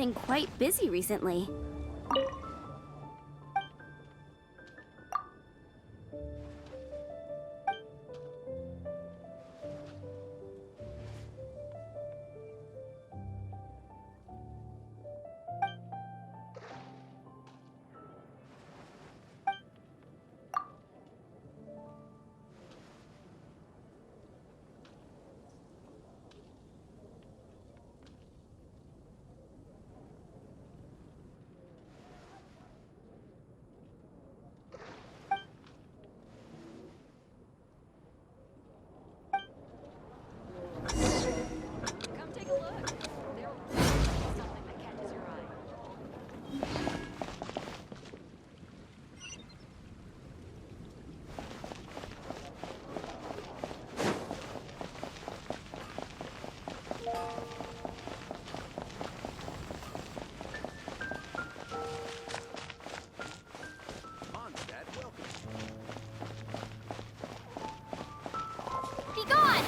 been quite busy recently. Come take a look. There will be something that catches your eye. Mondstadt welcomes Be gone!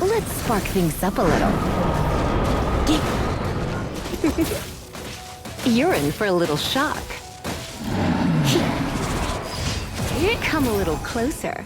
Let's spark things up a little. You're in for a little shock. Come a little closer.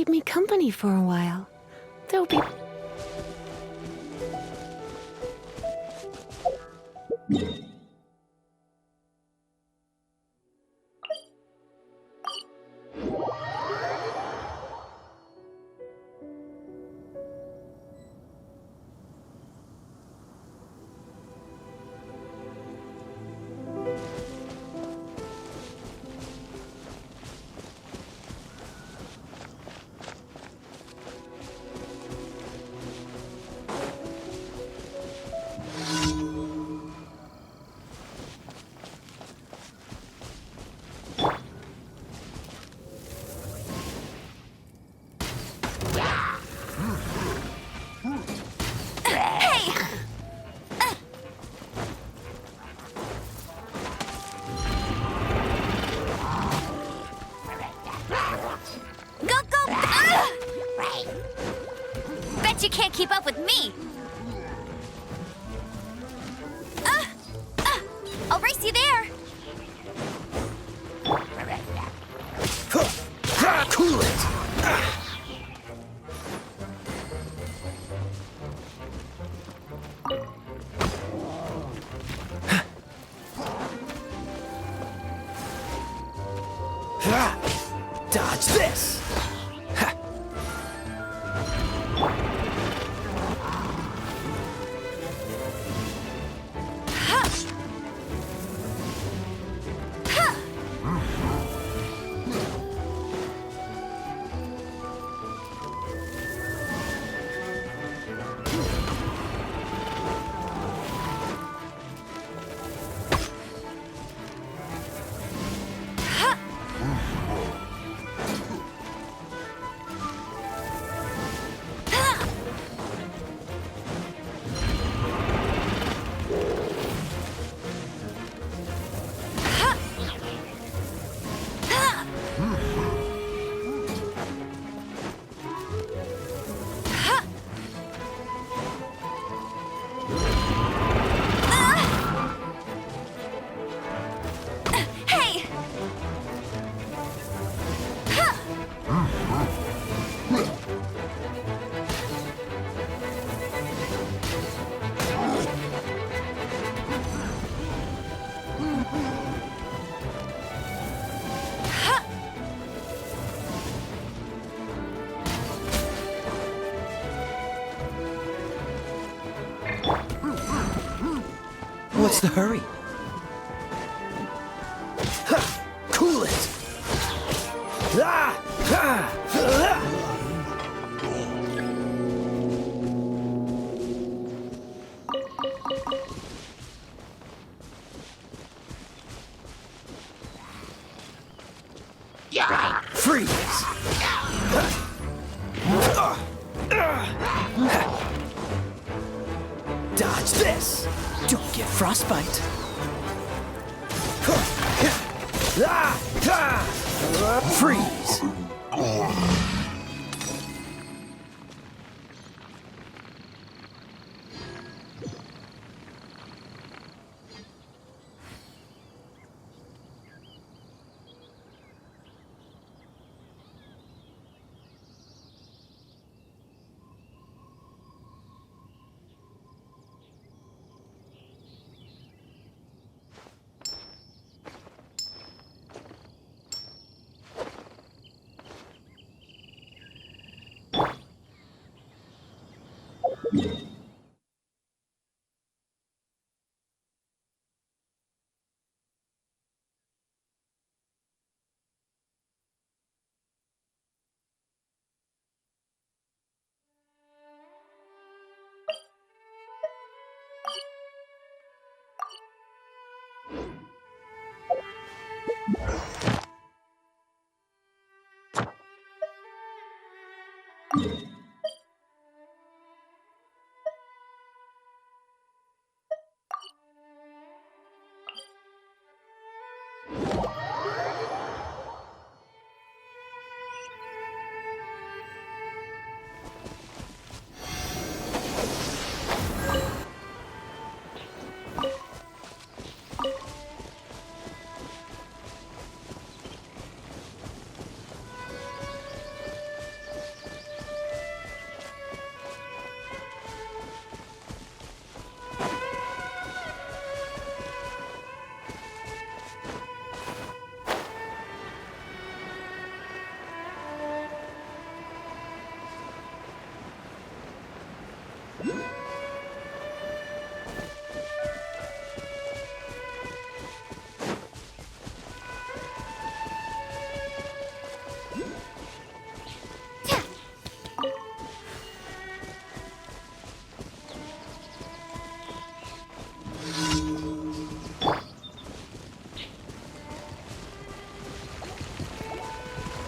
keep me company for a while. There'll be... Go, go! Bet you can't keep up with me! I'll race you there! Cool it! Dodge this! What's the hurry? Cool it! Freeze! Dodge this! Don't get frostbite! Freeze!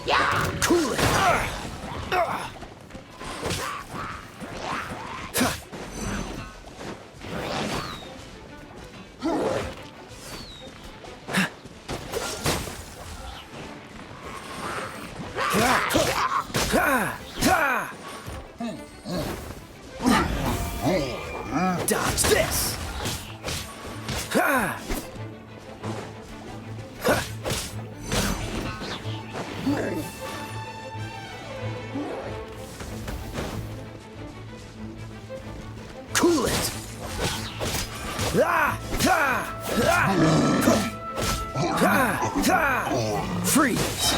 Cool it. Dodge this. Cool it. Freeze.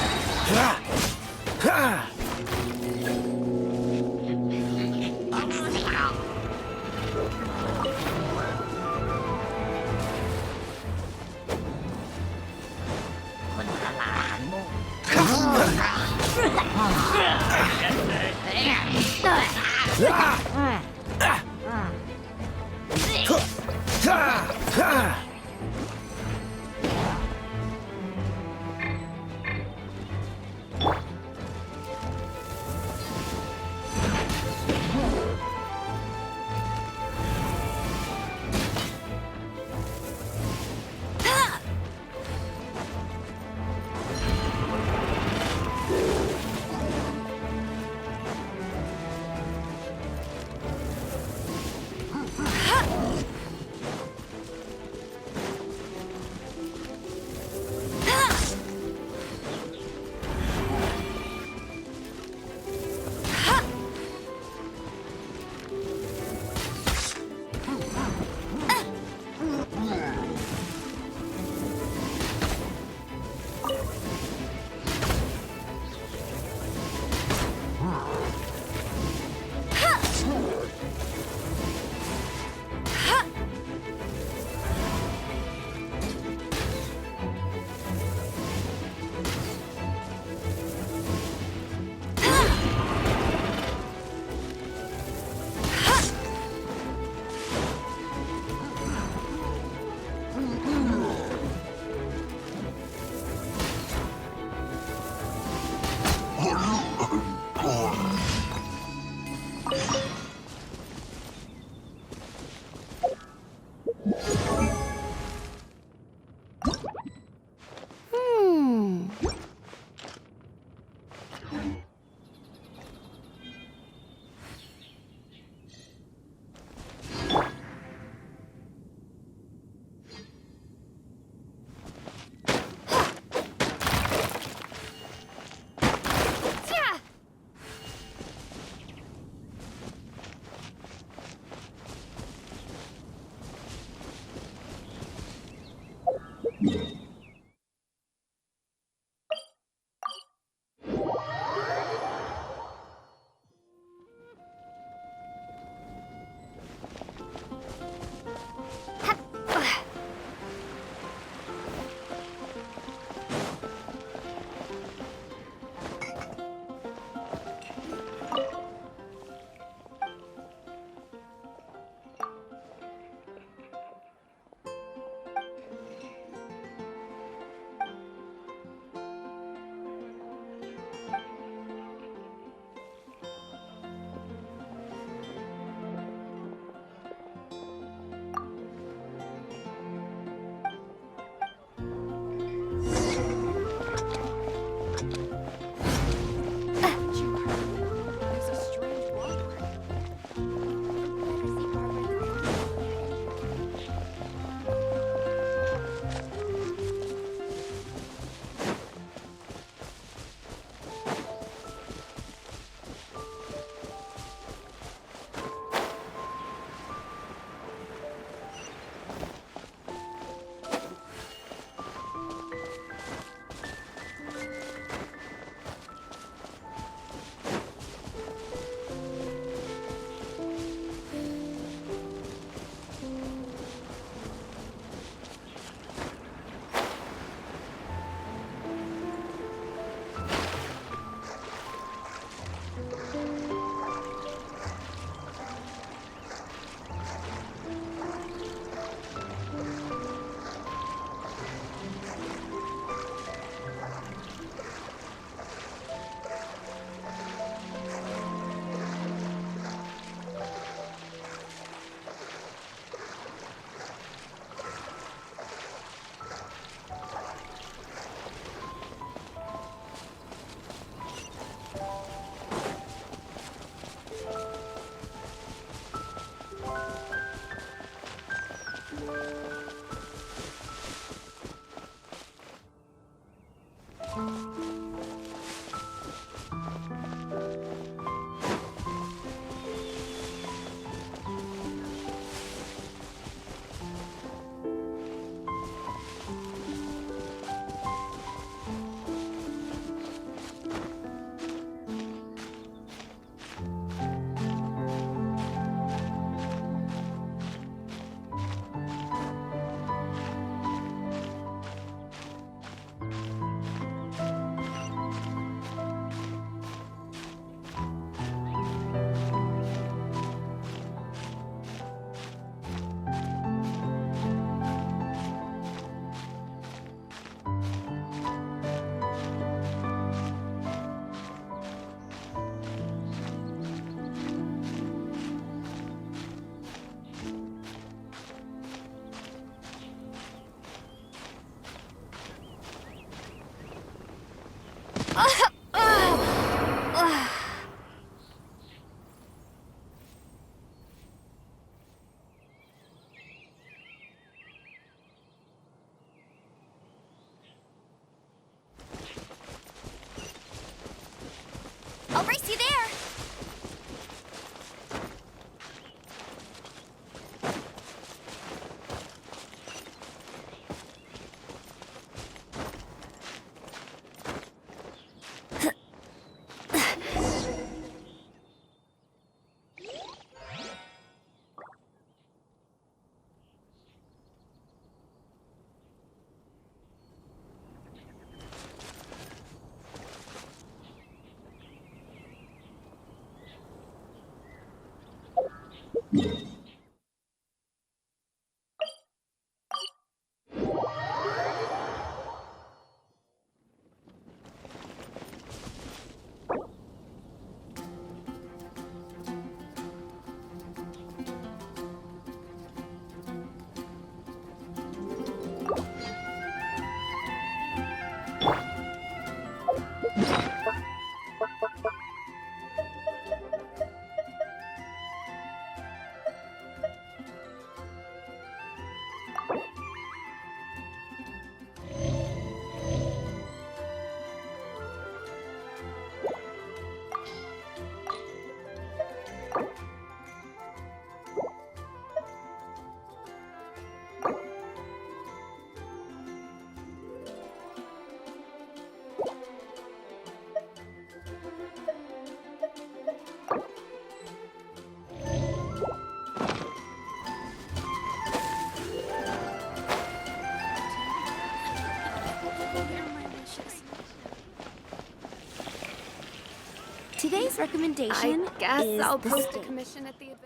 Today's recommendation I guess is I'll the post a steak. commission at the event.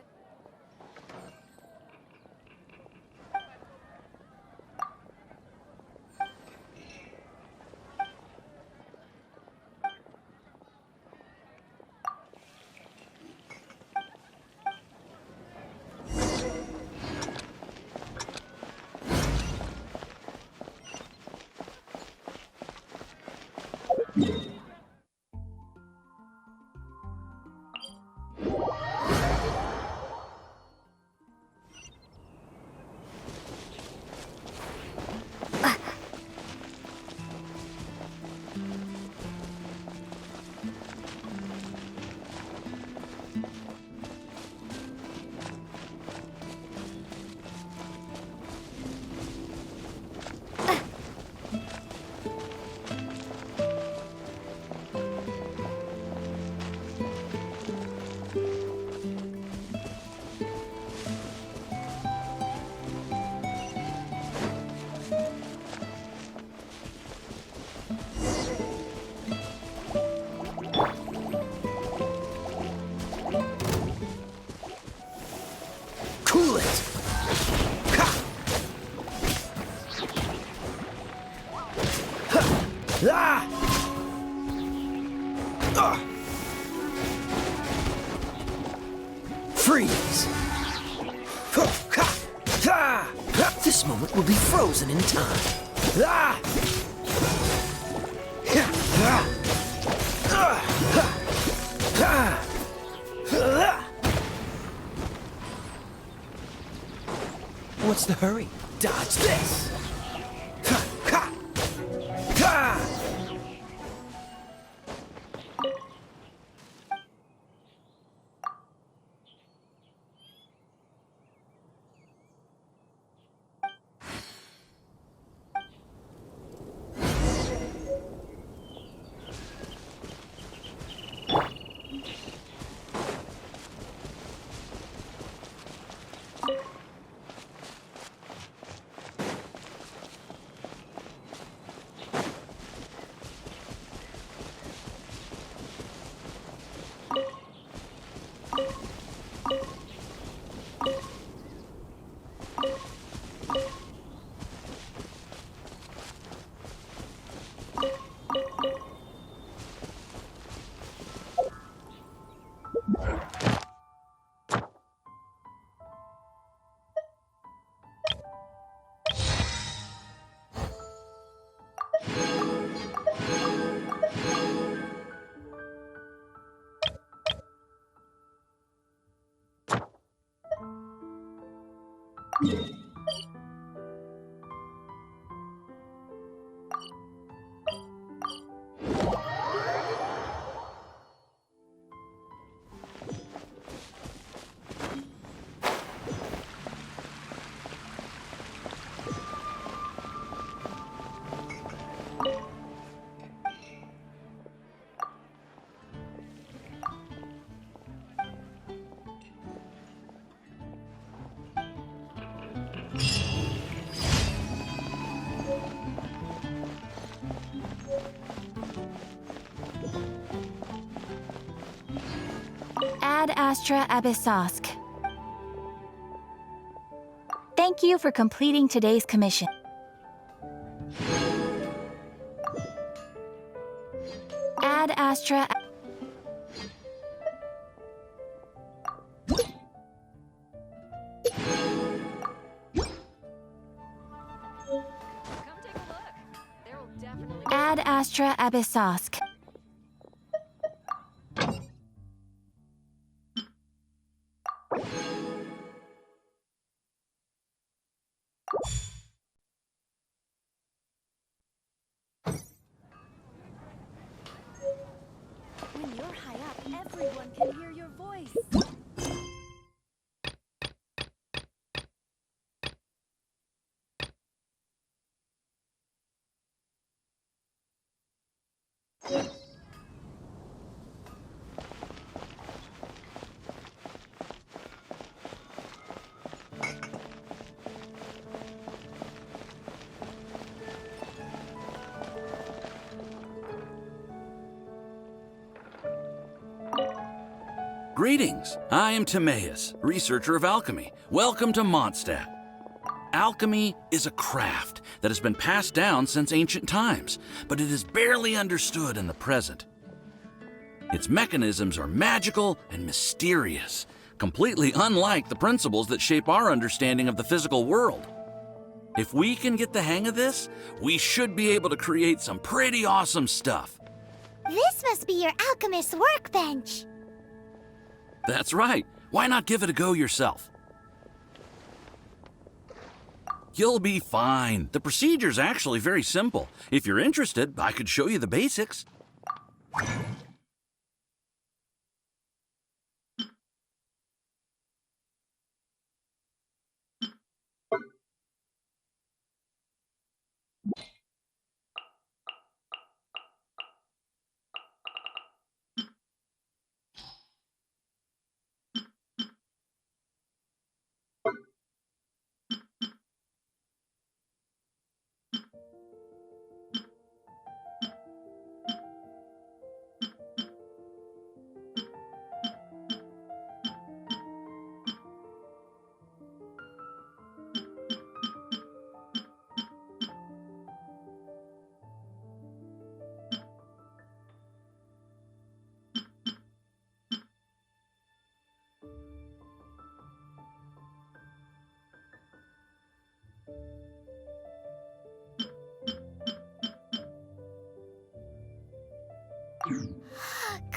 Cool it! Ha! Ha! Ah! Ah! Freeze! Ha! Ha! Ha! Ha! This moment will be frozen in time. Ah! Ha! Ah! Ah! Ha! Ha! Ah! What's the hurry? Dodge this! Ha! Ha! Ha! Ad Astra Abyssosk. Thank you for completing today's commission. Ad Astra. Come take a look. There will definitely Ad Astra Abyssosk. When you're high up, everyone can hear your voice. Greetings, I am Timaeus, researcher of alchemy. Welcome to Mondstadt. Alchemy is a craft that has been passed down since ancient times, but it is barely understood in the present. Its mechanisms are magical and mysterious, completely unlike the principles that shape our understanding of the physical world. If we can get the hang of this, we should be able to create some pretty awesome stuff. This must be your alchemist's workbench. That's right. Why not give it a go yourself? You'll be fine. The procedure's actually very simple. If you're interested, I could show you the basics.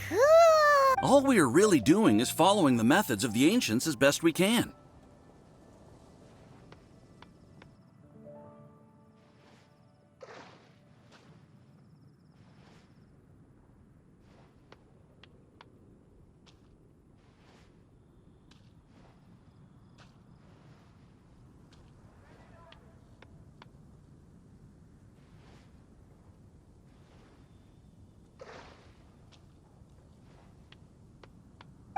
Cool. All we are really doing is following the methods of the ancients as best we can.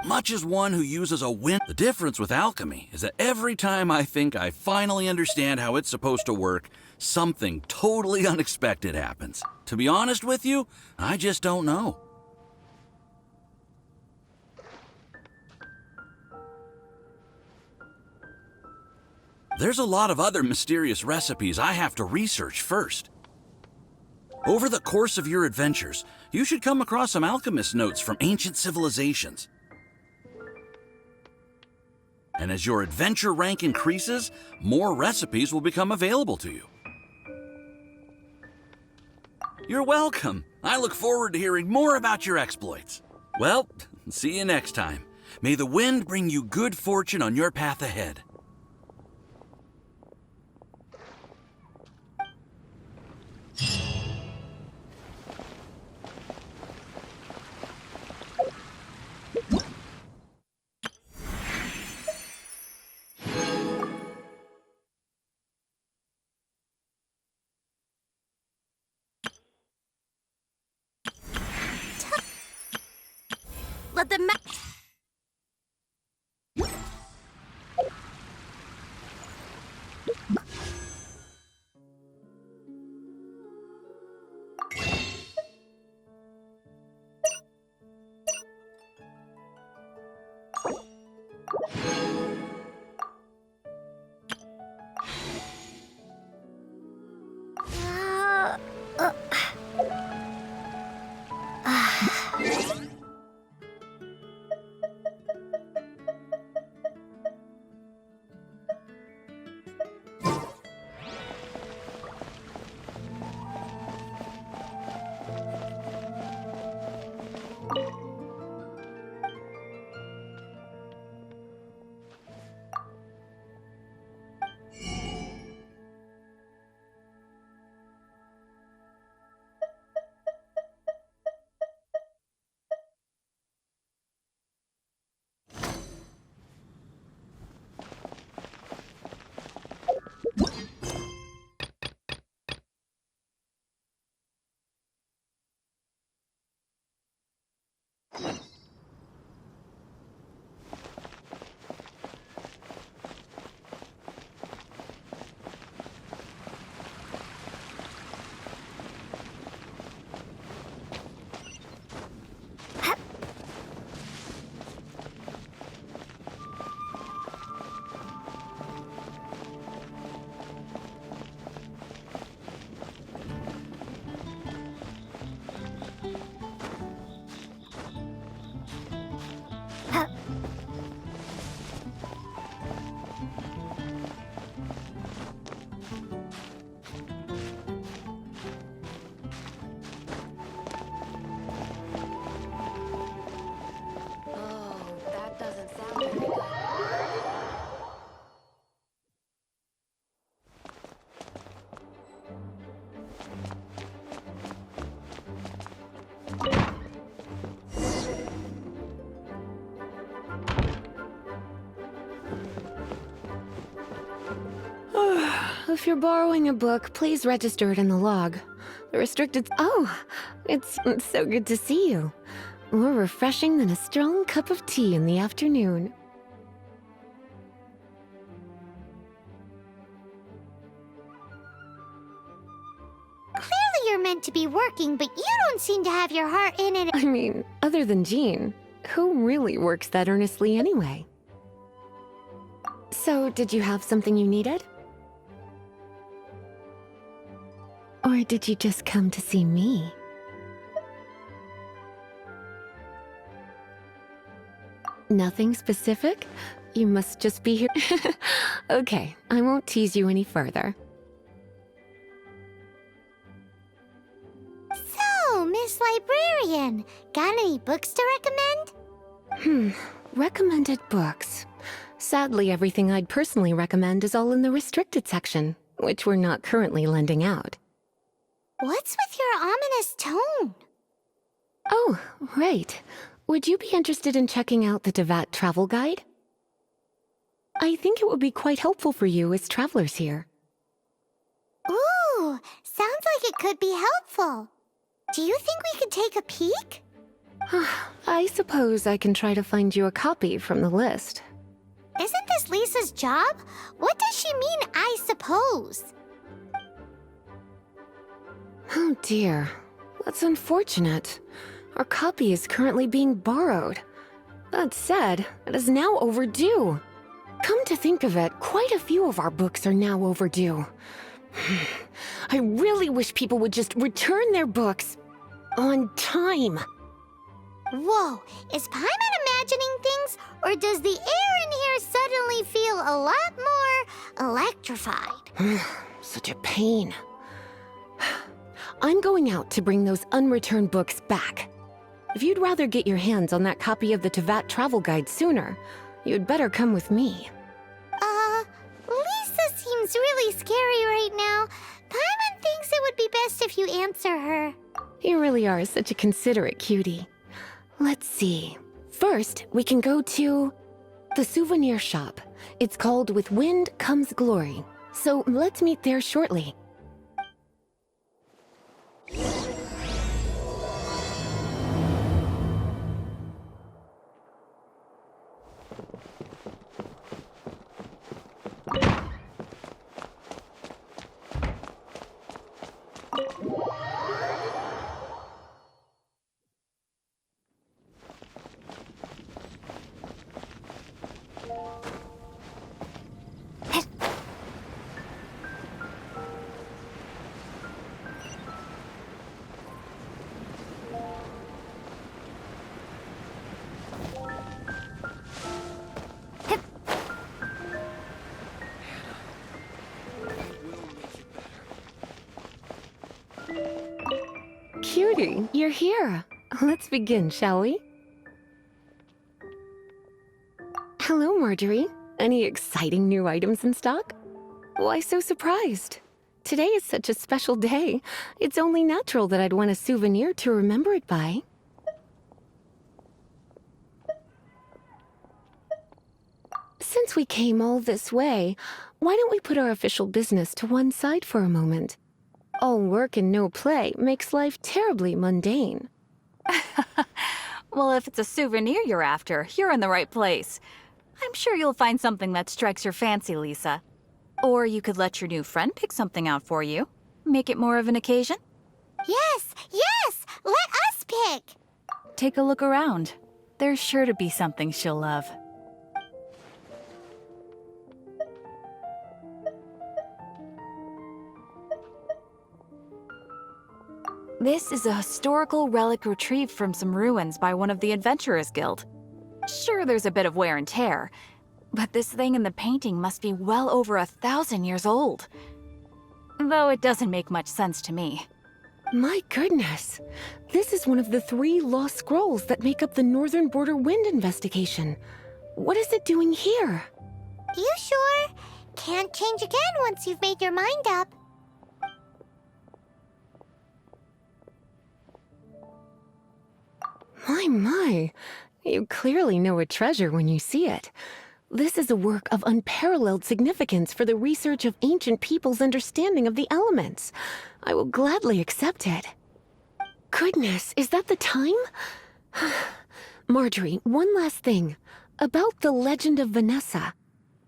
Much as one who uses a wind. The difference with alchemy is that every time I think I finally understand how it's supposed to work, something totally unexpected happens. To be honest with you, I just don't know. There's a lot of other mysterious recipes I have to research first. Over the course of your adventures, you should come across some alchemist notes from ancient civilizations. And as your adventure rank increases, more recipes will become available to you. You're welcome. I look forward to hearing more about your exploits. Well, see you next time. May the wind bring you good fortune on your path ahead. Let the If you're borrowing a book, please register it in the log. The restricted... Oh, it's so good to see you. More refreshing than a strong cup of tea in the afternoon. Clearly you're meant to be working, but you don't seem to have your heart in it. I mean, other than Jean, who really works that earnestly anyway? So, did you have something you needed? Or did you just come to see me? Nothing specific? You must just be here. Okay, I won't tease you any further. So, Miss Librarian, got any books to recommend? Recommended books. Sadly, everything I'd personally recommend is all in the restricted section, which we're not currently lending out. What's with your ominous tone? Oh, right. Would you be interested in checking out the Devat travel guide? I think it would be quite helpful for you as travelers here. Ooh, sounds like it could be helpful. Do you think we could take a peek? I suppose I can try to find you a copy from the list. Isn't this Lisa's job? What does she mean, I suppose? Oh dear, that's unfortunate. Our copy is currently being borrowed. That said, it is now overdue. Come to think of it, quite a few of our books are now overdue. I really wish people would just return their books on time. Whoa, is Paimon imagining things, or does the air in here suddenly feel a lot more electrified? Such a pain. I'm going out to bring those unreturned books back. If you'd rather get your hands on that copy of the Tevat travel guide sooner, you'd better come with me. Lisa seems really scary right now. Paimon thinks it would be best if you answer her. You really are such a considerate cutie. Let's see. First, we can go to the souvenir shop. It's called With Wind Comes Glory. So let's meet there shortly. Cutie, you're here. Let's begin, shall we? Hello, Marjorie. Any exciting new items in stock? Why so surprised? Today is such a special day. It's only natural that I'd want a souvenir to remember it by. Since we came all this way, why don't we put our official business to one side for a moment? All work and no play makes life terribly mundane. Well, if it's a souvenir you're after, you're in the right place. I'm sure you'll find something that strikes your fancy, Lisa. Or you could let your new friend pick something out for you. Make it more of an occasion. Yes, yes! Let us pick! Take a look around. There's sure to be something she'll love. This is a historical relic retrieved from some ruins by one of the Adventurers Guild. Sure, there's a bit of wear and tear, but this thing in the painting must be well over 1,000 years old. Though it doesn't make much sense to me. My goodness! This is one of the 3 lost scrolls that make up the Northern Border Wind investigation. What is it doing here? You sure? Can't change again once you've made your mind up. My, you clearly know a treasure when you see it. This is a work of unparalleled significance for the research of ancient people's understanding of the elements. I will gladly accept it. Goodness, is that the time? Marjorie, one last thing. About the legend of Vanessa.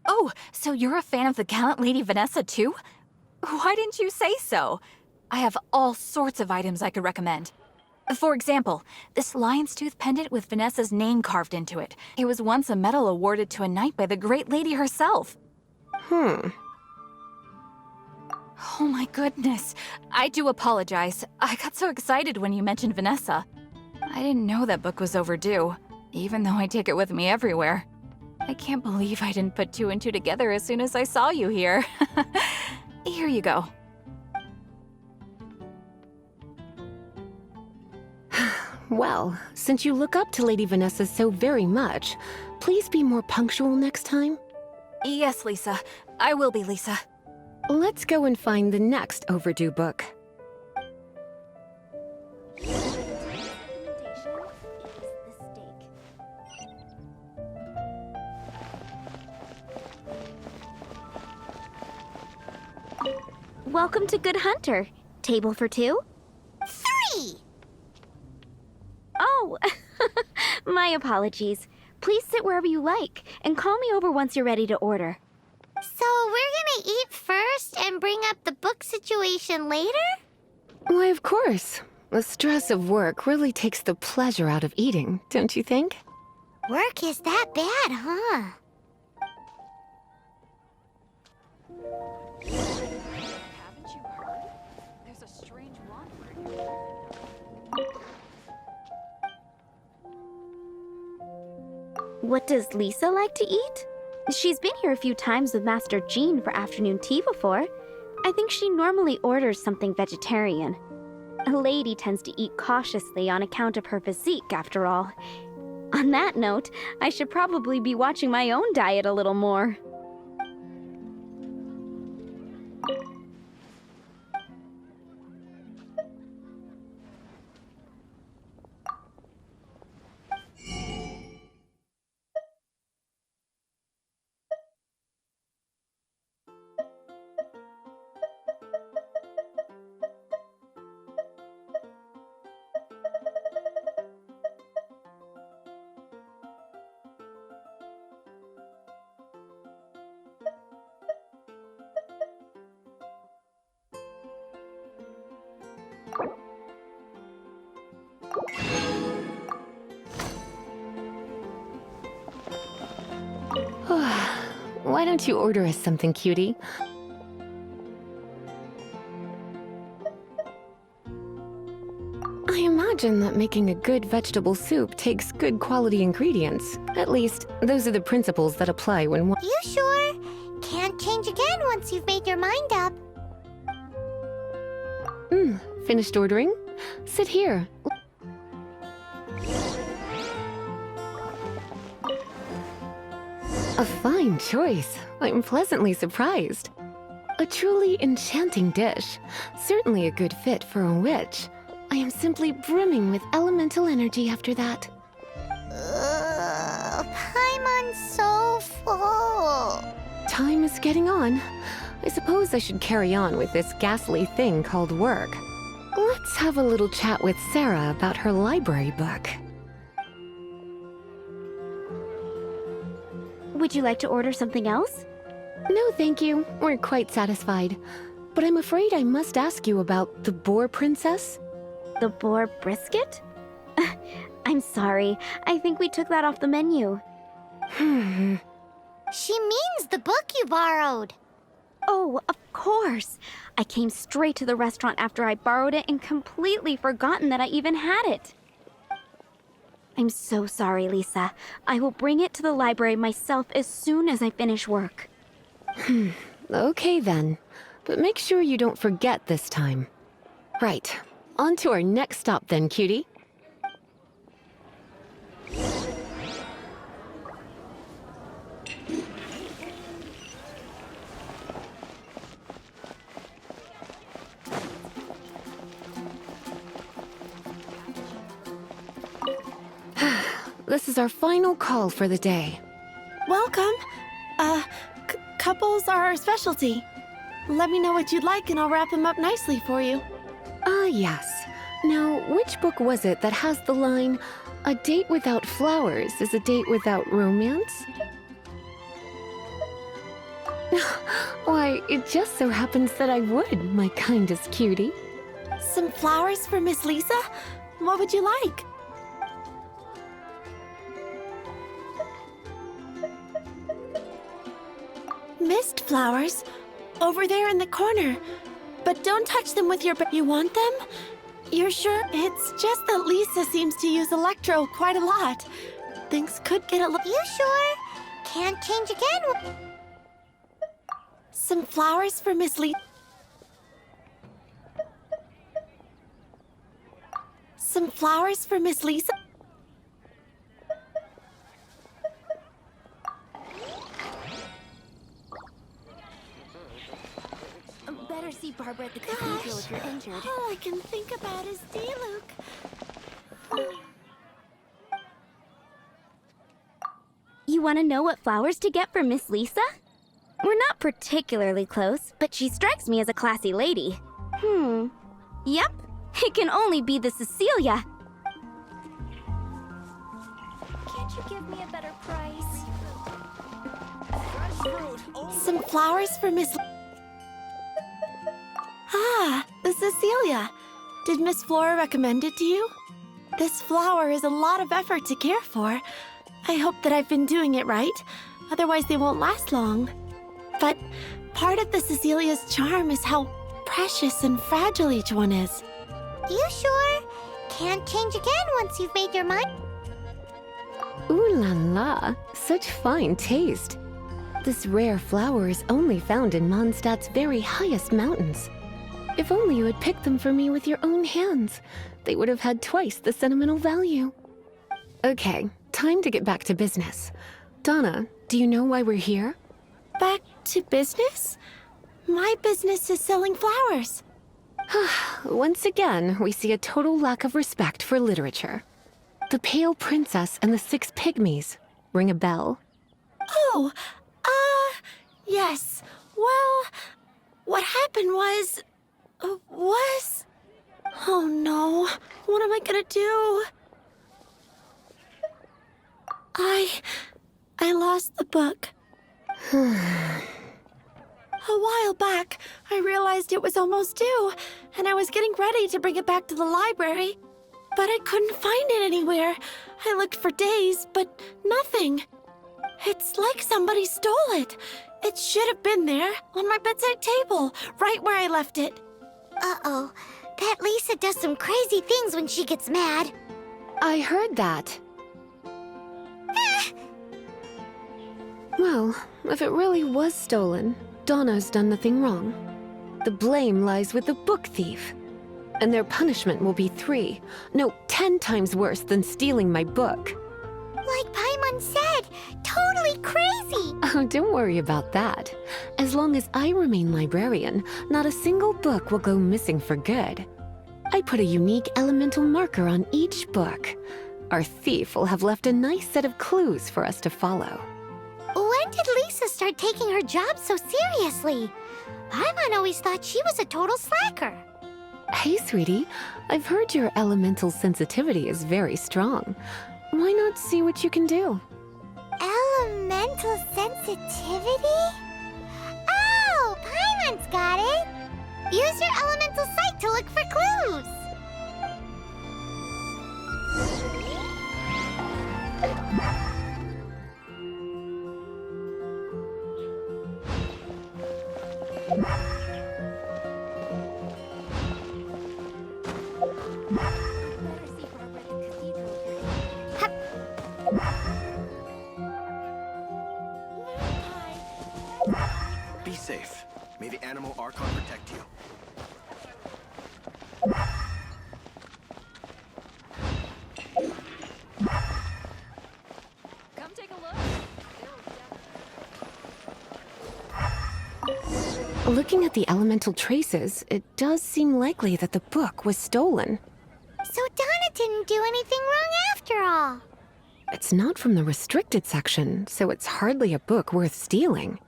Oh, so you're a fan of the gallant Lady Vanessa too? Why didn't you say so? I have all sorts of items I could recommend. For example, this lion's tooth pendant with Vanessa's name carved into it. It was once a medal awarded to a knight by the great lady herself. Oh my goodness. I do apologize. I got so excited when you mentioned Vanessa. I didn't know that book was overdue, even though I take it with me everywhere. I can't believe I didn't put two and two together as soon as I saw you here. Here you go. Well, since you look up to Lady Vanessa so very much, please be more punctual next time. Yes, Lisa. I will be, Lisa. Let's go and find the next overdue book. Welcome to Good Hunter. Table for two? 3! Oh, my apologies. Please sit wherever you like, and call me over once you're ready to order. So we're gonna eat first and bring up the book situation later? Why, of course. The stress of work really takes the pleasure out of eating, don't you think? Work is that bad, huh? Haven't you heard? There's a strange wanderer. What does Lisa like to eat? She's been here a few times with Master Jean for afternoon tea before. I think she normally orders something vegetarian. A lady tends to eat cautiously on account of her physique, after all. On that note, I should probably be watching my own diet a little more. Why don't you order us something, cutie? I imagine that making a good vegetable soup takes good quality ingredients. At least, those are the principles that apply when one— You sure? Can't change again once you've made your mind up. Finished ordering? Sit here. A fine choice. I'm pleasantly surprised. A truly enchanting dish. Certainly a good fit for a witch. I am simply brimming with elemental energy after that. Paimon's so full. Time is getting on. I suppose I should carry on with this ghastly thing called work. Let's have a little chat with Sarah about her library book. Would you like to order something else? No, thank you. We're quite satisfied. But I'm afraid I must ask you about the Boar Princess. The boar brisket? I'm sorry. I think we took that off the menu. She means the book you borrowed. Oh, of course. I came straight to the restaurant after I borrowed it and completely forgotten that I even had it. I'm so sorry, Lisa. I will bring it to the library myself as soon as I finish work. Okay then. But make sure you don't forget this time. Right. On to our next stop then, cutie. This is our final call for the day. Welcome welcome. Couples are our specialty. Let me know what you'd like and I'll wrap them up nicely for you. Ah, yes. Now, which book was it that has the line, "A date without flowers is a date without romance"? Why, it just so happens that I would, my kindest cutie. Some flowers for Miss Lisa? What would you like? Mist flowers? Over there in the corner. But don't touch them with your... You want them? You're sure? It's just that Lisa seems to use Electro quite a lot. Things could get a little... You sure? Can't change again. Some flowers for Miss Lisa. Some flowers for Miss Lisa. Better see Barbara at the cathedral if you're injured. All I can think about is D-Luke. You want to know what flowers to get for Miss Lisa? We're not particularly close, but she strikes me as a classy lady. Yep, it can only be the Cecilia. Can't you give me a better price? Some flowers for Miss... Ah, the Cecilia. Did Miss Flora recommend it to you? This flower is a lot of effort to care for. I hope that I've been doing it right. Otherwise, they won't last long. But part of the Cecilia's charm is how precious and fragile each one is. You sure? Can't change again once you've made your mind. Ooh la la, such fine taste. This rare flower is only found in Mondstadt's very highest mountains. If only you had picked them for me with your own hands, they would have had twice the sentimental value. Okay, time to get back to business. Donna, do you know why we're here? Back to business? My business is selling flowers. Once again, we see a total lack of respect for literature. The Pale Princess and the Six Pygmies. Ring a bell? Oh, yes. Well, what happened was... Oh no, what am I gonna do? I lost the book. A while back, I realized it was almost due, and I was getting ready to bring it back to the library. But I couldn't find it anywhere. I looked for days, but nothing. It's like somebody stole it. It should have been there, on my bedside table, right where I left it. Uh-oh. That Lisa does some crazy things when she gets mad. I heard that. Well, if it really was stolen, Donna's done nothing wrong. The blame lies with the book thief. And their punishment will be 10 times worse than stealing my book. Like Paimon said, totally crazy. Oh, don't worry about that. As long as I remain librarian, not a single book will go missing for good. I put a unique elemental marker on each book. Our thief will have left a nice set of clues for us to follow. When did Lisa start taking her job so seriously? Paimon always thought she was a total slacker. Hey, sweetie, I've heard your elemental sensitivity is very strong. Why not see what you can do? Elemental sensitivity? Oh, Paimon's got it! Use your elemental sight to look for clues! Be safe. May the animal Archon protect you. Come take a look. Looking at the elemental traces, it does seem likely that the book was stolen. So Donna didn't do anything wrong after all. It's not from the restricted section, so it's hardly a book worth stealing.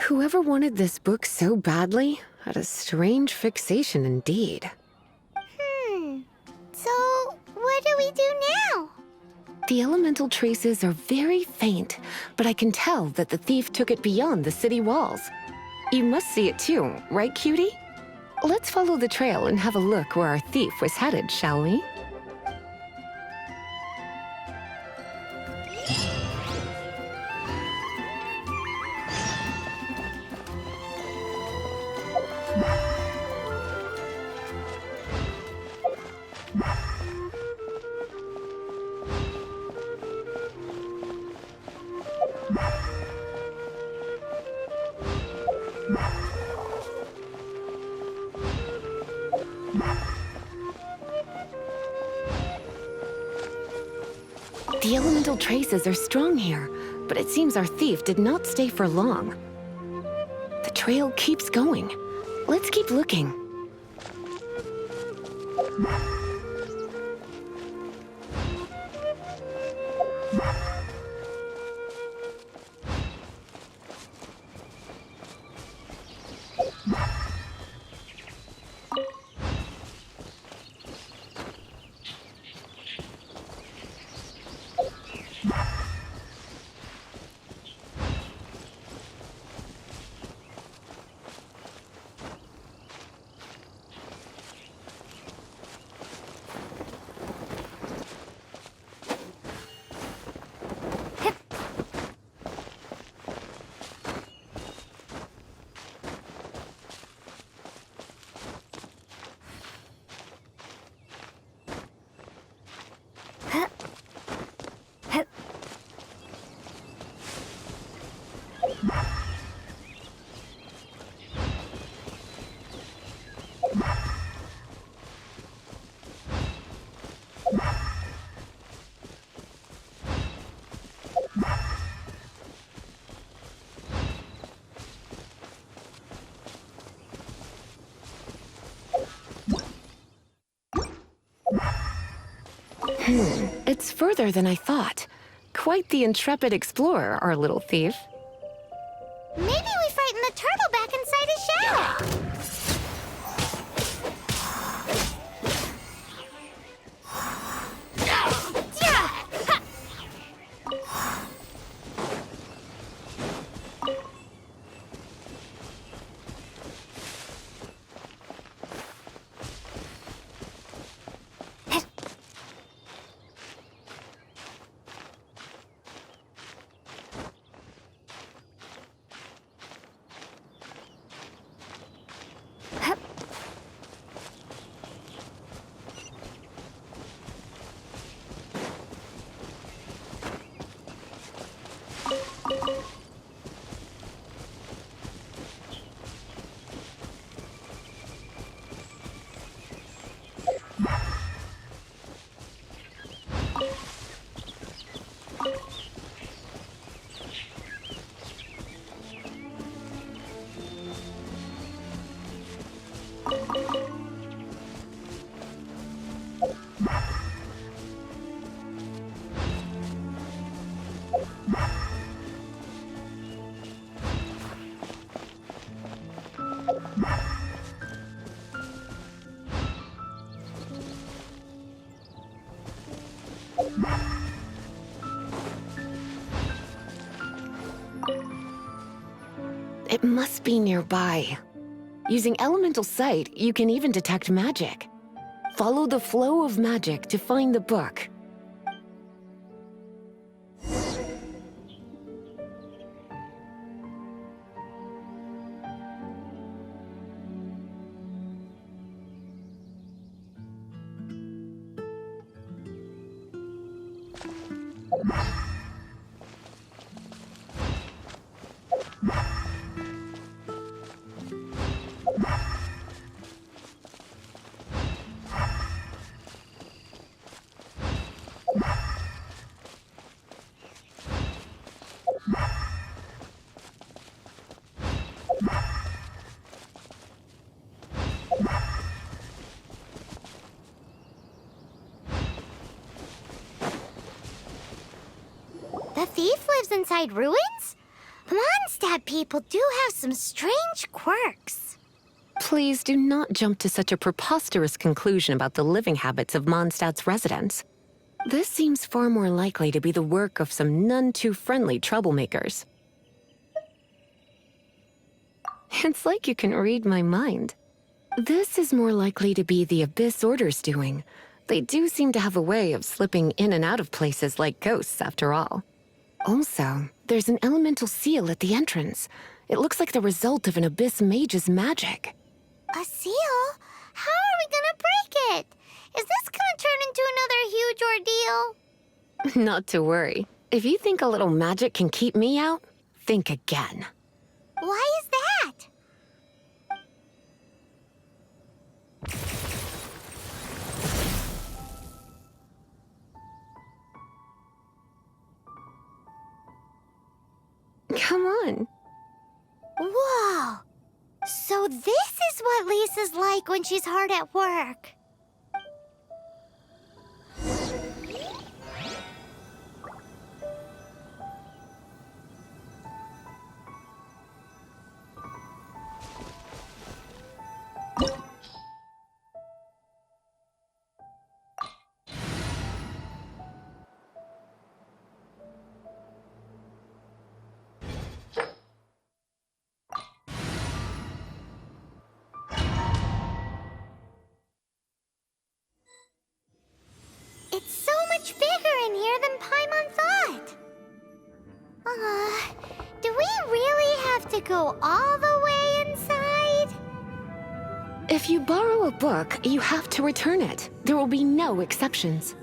Whoever wanted this book so badly had a strange fixation indeed. So, what do we do now? The elemental traces are very faint, but I can tell that the thief took it beyond the city walls. You must see it too, right, cutie? Let's follow the trail and have a look where our thief was headed, shall we? The elemental traces are strong here, but it seems our thief did not stay for long. The trail keeps going. Let's keep looking. It's further than I thought. Quite the intrepid explorer, our little thief. Maybe we frightened the turtle back inside his shell. It must be nearby. Using elemental sight, you can even detect magic. Follow the flow of magic to find the book. The thief lives inside ruins? Mondstadt people do have some strange quirks. Please do not jump to such a preposterous conclusion about the living habits of Mondstadt's residents. This seems far more likely to be the work of some none-too-friendly troublemakers. It's like you can read my mind. This is more likely to be the Abyss Order's doing. They do seem to have a way of slipping in and out of places like ghosts, after all. Also, there's an elemental seal at the entrance. It looks like the result of an Abyss mage's magic. A seal? How are we gonna break it? Is this gonna turn into another huge ordeal? Not to worry. If you think a little magic can keep me out, think again. Why is that? Come on. Whoa! So this is what Lisa's like when she's hard at work. It's so much bigger in here than Paimon thought. Do we really have to go all the way inside? If you borrow a book, you have to return it. There will be no exceptions.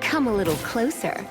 Come a little closer.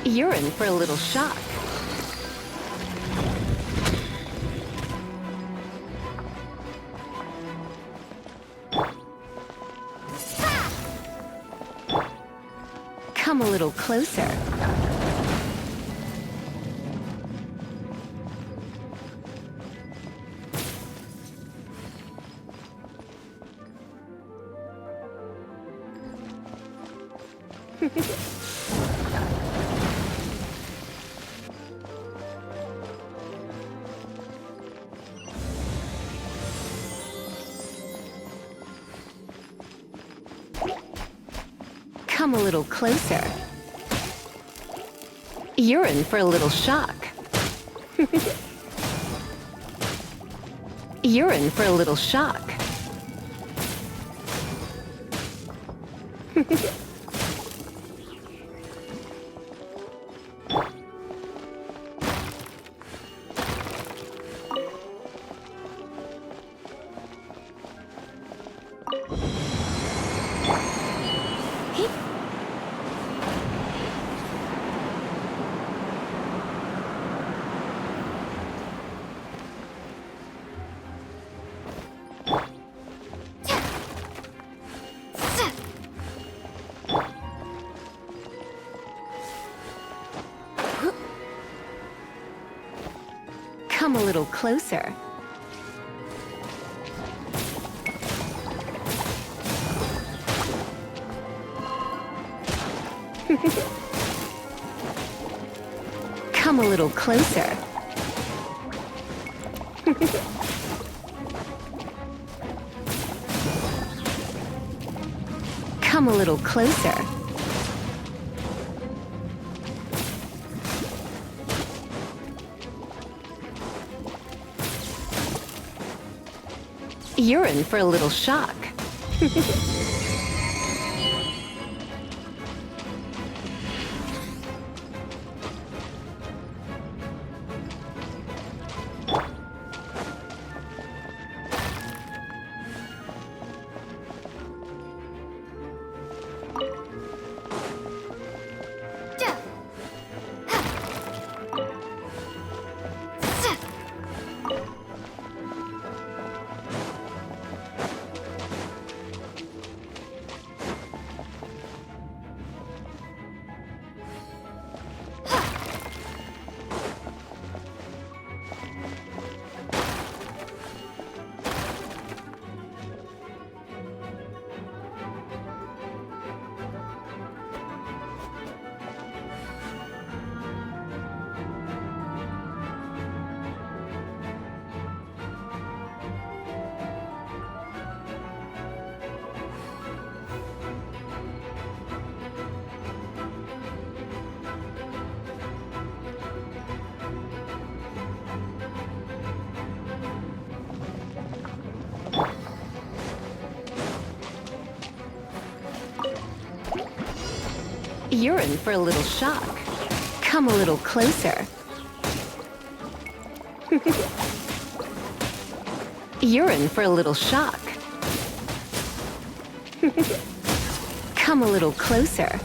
You're in for a little shock. Come a little closer. Come a little closer. You're in for a little shock. You're in for a little shock. Come a little closer. Come a little closer. Come a little closer. You're in for a little shock. You're in for a little shock. Come a little closer. You're in for a little shock. Come a little closer.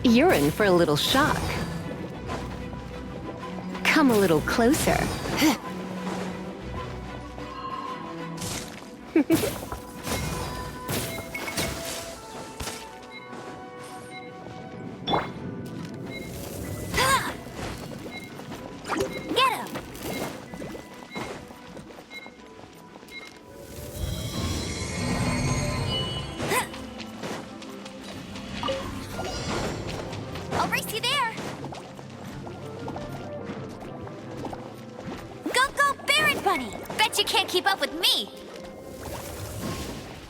You're in for a little shock. Come a little closer. I'll race you there. Go, go, Baron Bunny! Bet you can't keep up with me.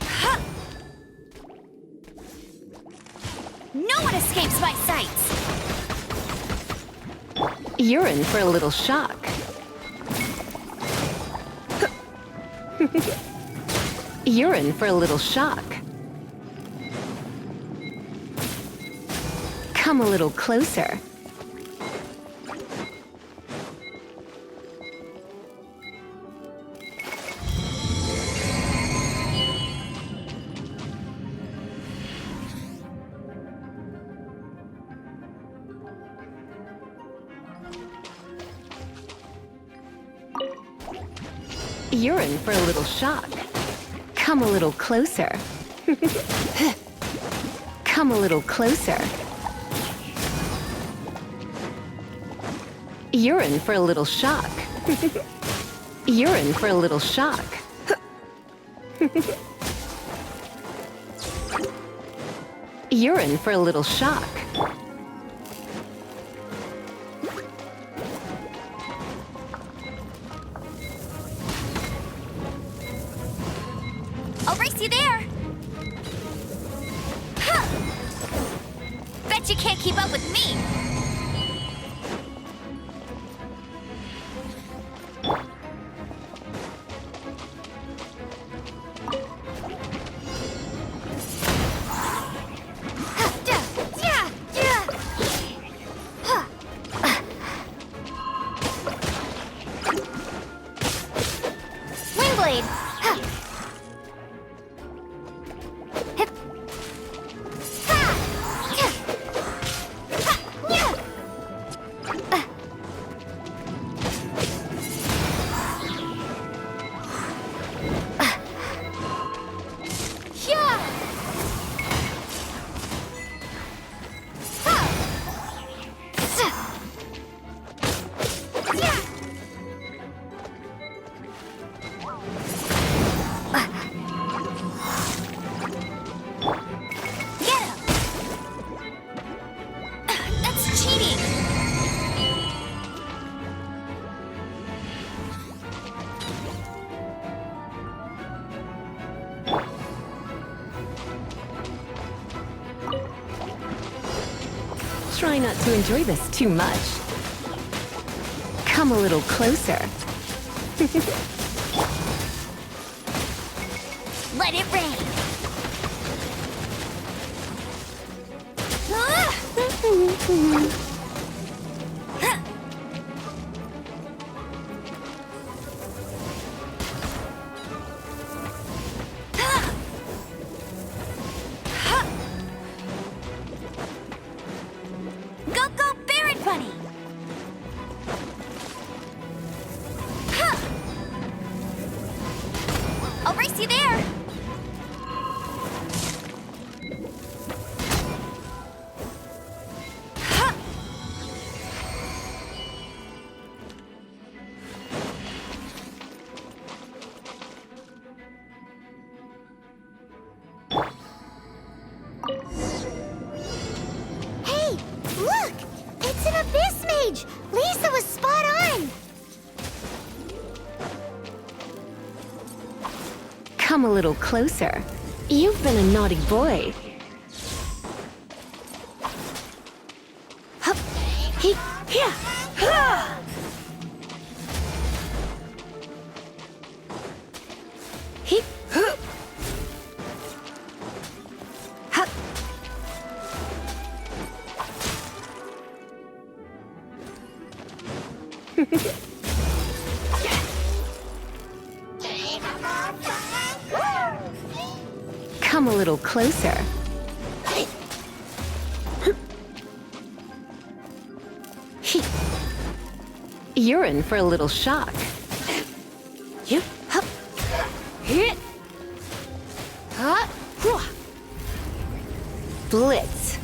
Huh. No one escapes my sights. You're in for a little shock. You're in for a little shock. Come a little closer. You're in for a little shock. Come a little closer. Come a little closer. You're in for a little shock. You're in for a little shock. You're in for a little shock. I'll race you there! Huh. Bet you can't keep up with me! Windblade! Try not to enjoy this too much. Come a little closer. Let it rain! Go, go, Baron Bunny! I'll race you there! Hey, look! It's an Abyss Mage! Lisa was spot on! Come a little closer. You've been a naughty boy. Hup. He. Yeah. Ha! He. Hup. Hup. Come a little closer. You're in for a little shock. You. Hup. Hit. Huh? Blitz.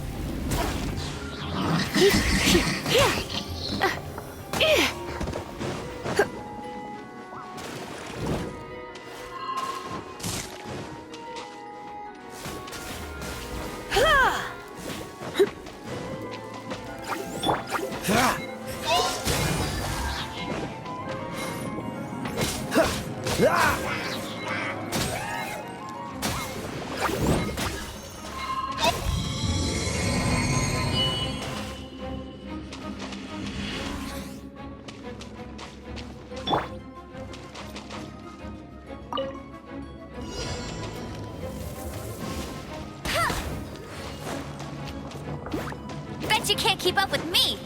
Bet you can't keep up with me!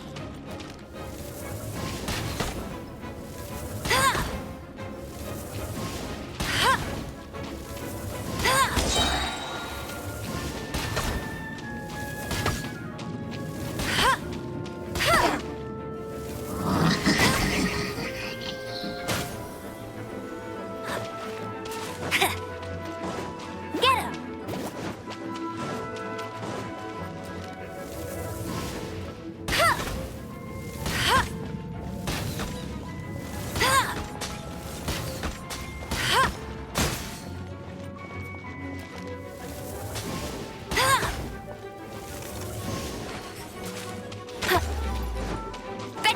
Get him!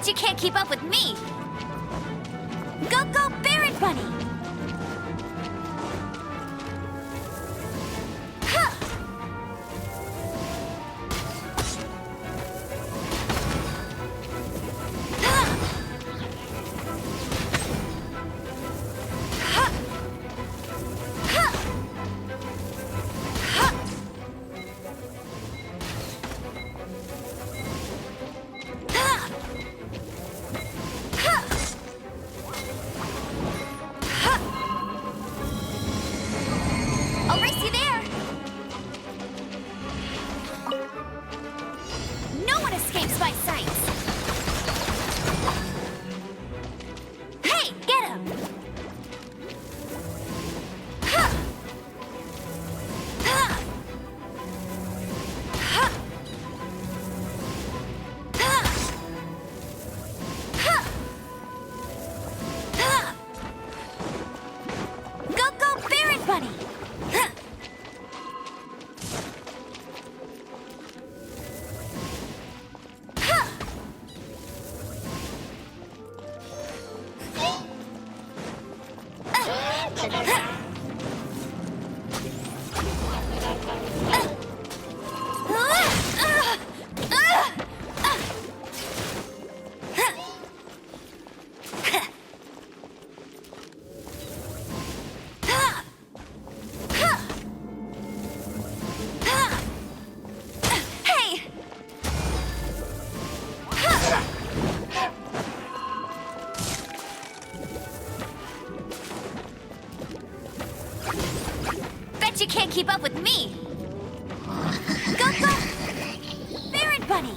you can't keep up with me! Go, go, Barret Bunny! Huh. I'll race you there! No one escapes my sights! Hey, get him! Ha! Ha! Ha! Ha! Ha! Ha! Go, go, Barret Bunny! Ha! Ha! Hey! Bet you can't keep up with me! Go, go! Barret Bunny!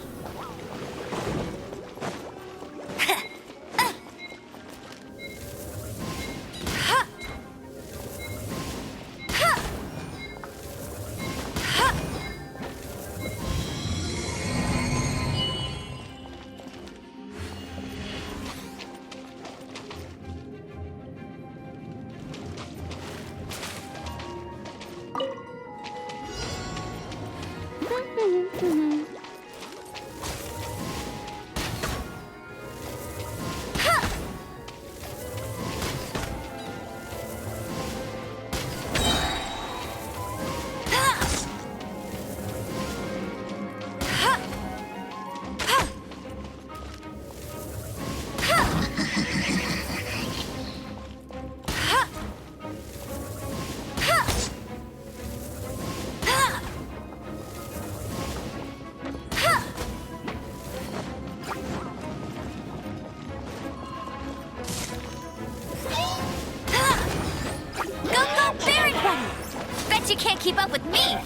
Go, go, Barret Bunny! Bet you can't keep up with me!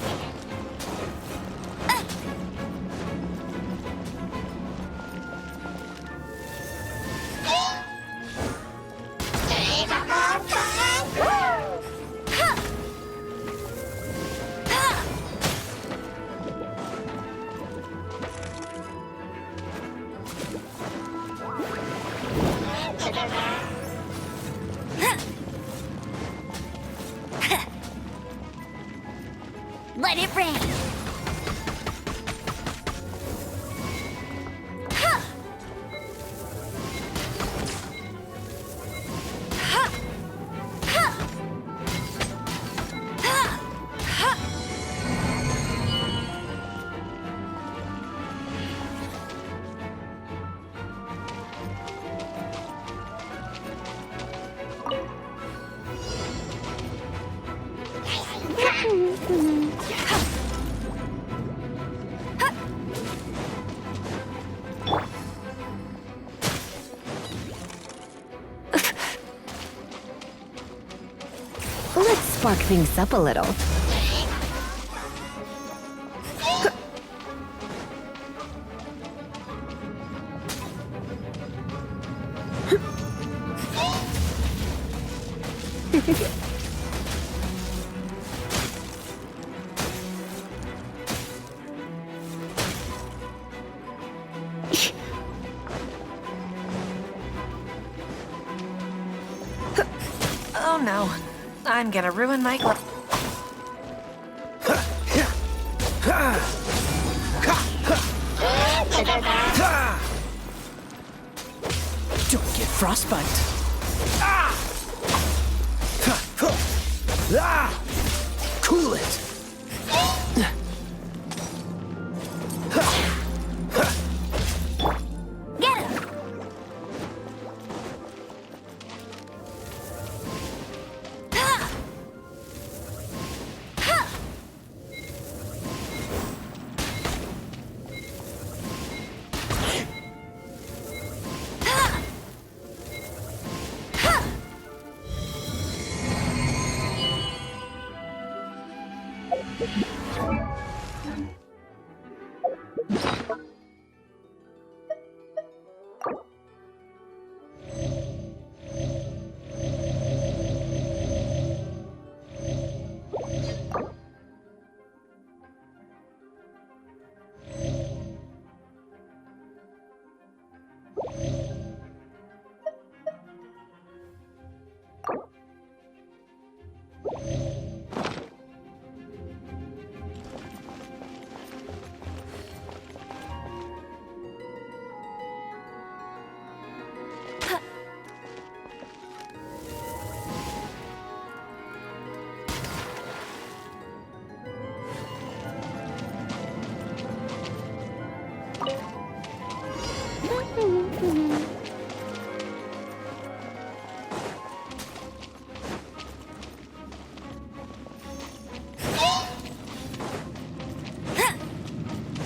Let it rain! Ha! Ha! Ha! Ha! Ha! Let's spark things up a little. Oh no, I'm gonna ruin my glove. get frostbite. Ah! Ha, huh. Ah! Cool it. Get him!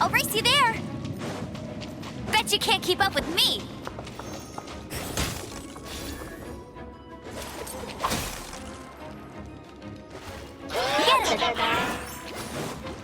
I'll race you there. Bet you can't keep up with me. Get him!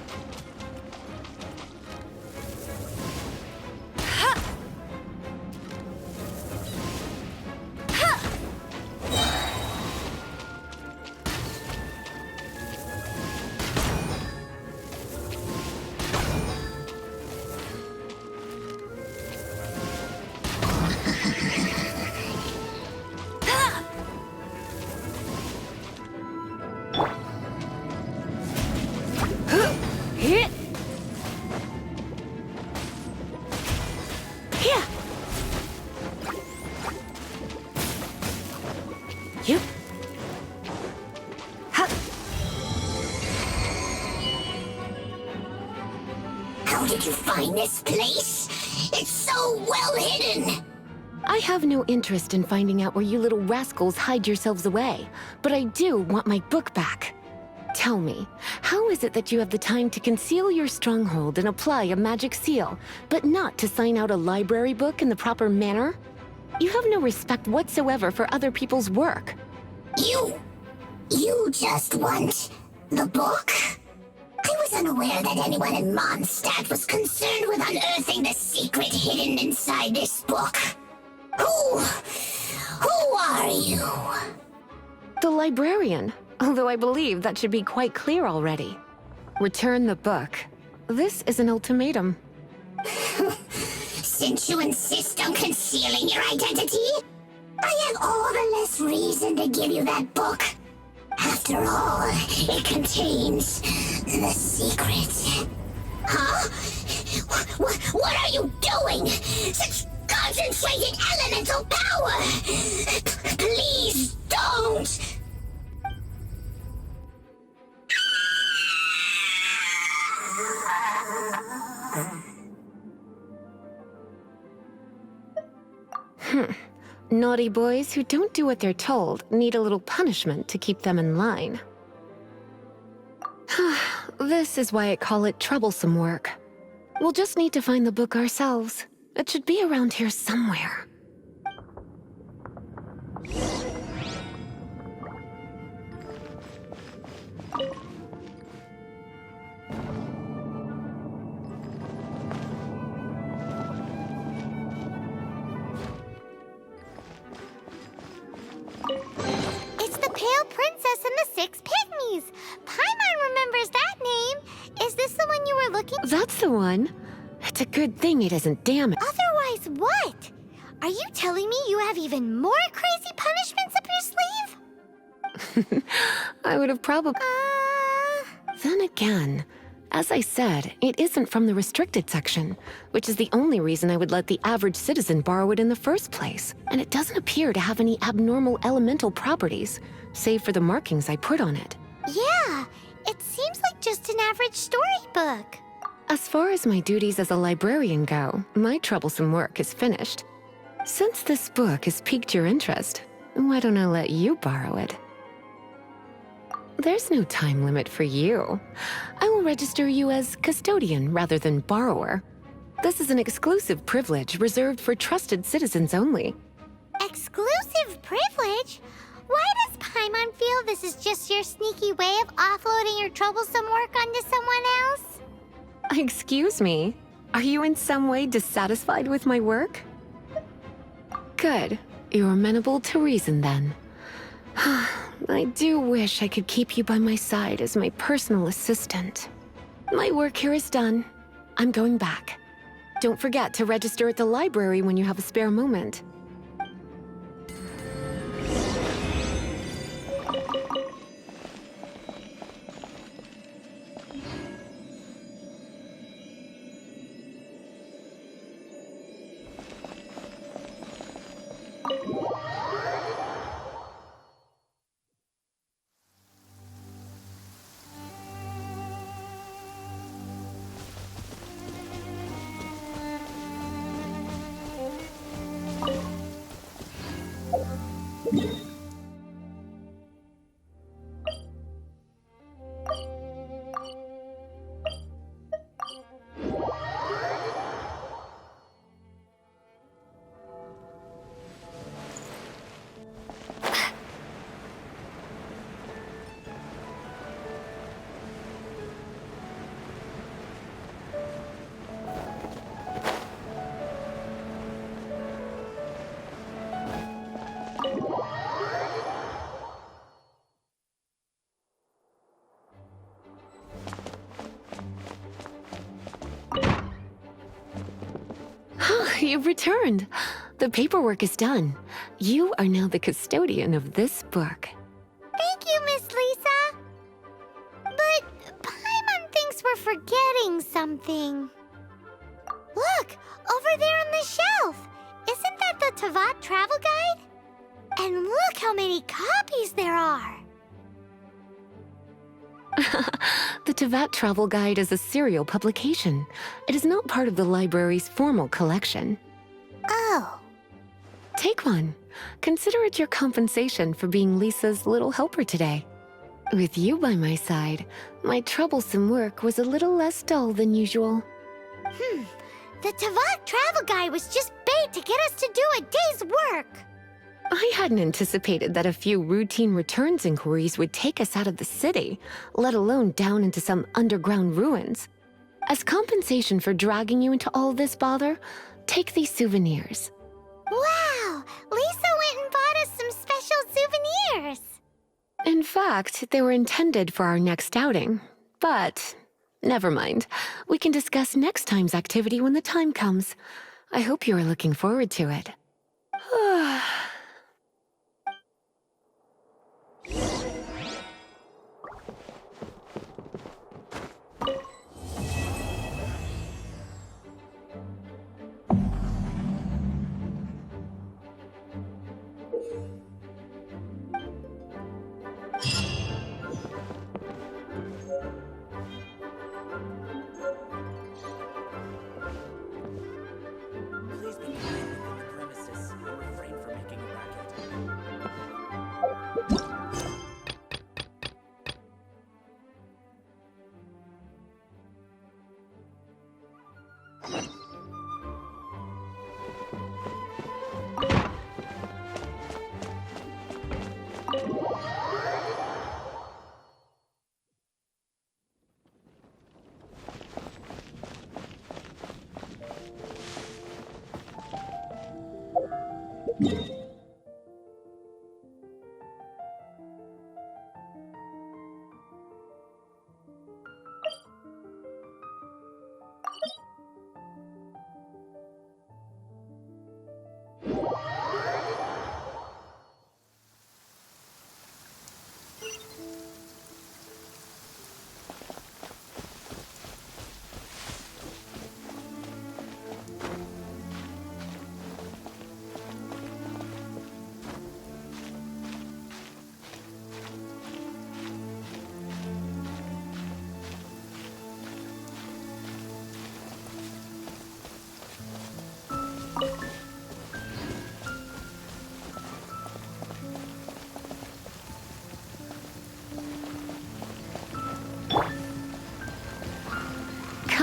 How did you find this place? It's so well hidden! I have no interest in finding out where you little rascals hide yourselves away, but I do want my book back. Tell me, how is it that you have the time to conceal your stronghold and apply a magic seal, but not to sign out a library book in the proper manner? You have no respect whatsoever for other people's work. You just want the book? I was unaware that anyone in Mondstadt was concerned with unearthing the secret hidden inside this book. Who are you? The librarian, although I believe that should be quite clear already. Return the book. This is an ultimatum. Since you insist on concealing your identity, I have all the less reason to give you that book. After all, it contains the secret. Huh? What are you doing? Such concentrated elemental power! Please don't! Naughty boys who don't do what they're told need a little punishment to keep them in line. This is why I call it troublesome work. We'll just need to find the book ourselves. It should be around here somewhere. It's the Pale Princess and the Six Pygmies. Paimon remembers that name. Is this the one you were looking for? That's the one. It's a good thing it isn't damaged. Otherwise, what? Are you telling me you have even more crazy punishments up your sleeve? I would have probably... Then again, As I said, it isn't from the restricted section, which is the only reason I would let the average citizen borrow it in the first place. And it doesn't appear to have any abnormal elemental properties, save for the markings I put on it. Yeah, it seems like just an average storybook. As far as my duties as a librarian go, my troublesome work is finished. Since this book has piqued your interest, why don't I let you borrow it? There's no time limit for you. I will register you as custodian rather than borrower. This is an exclusive privilege reserved for trusted citizens only. Exclusive privilege? Why does Paimon feel this is just your sneaky way of offloading your troublesome work onto someone else? Excuse me, are you in some way dissatisfied with my work? Good. You're amenable to reason then. I do wish I could keep you by my side as my personal assistant. My work here is done. I'm going back. Don't forget to register at the library when you have a spare moment. You've returned. The paperwork is done. You are now the custodian of this book. Thank you, Miss Lisa. But Paimon thinks we're forgetting something. Look, over there on the shelf. Isn't that the Tavat travel guide? And look how many copies there are. The Tavat Travel Guide is a serial publication. It is not part of the library's formal collection. Oh. Take one. Consider it your compensation for being Lisa's little helper today. With you by my side, my troublesome work was a little less dull than usual. The Tavat travel guide was just bait to get us to do a day's work. I hadn't anticipated that a few routine returns inquiries would take us out of the city, let alone down into some underground ruins. As compensation for dragging you into all this bother, take these souvenirs. Wow! Lisa went and bought us some special souvenirs. In fact, they were intended for our next outing. But never mind. We can discuss next time's activity when the time comes. I hope you are looking forward to it. Please be kind within the premises.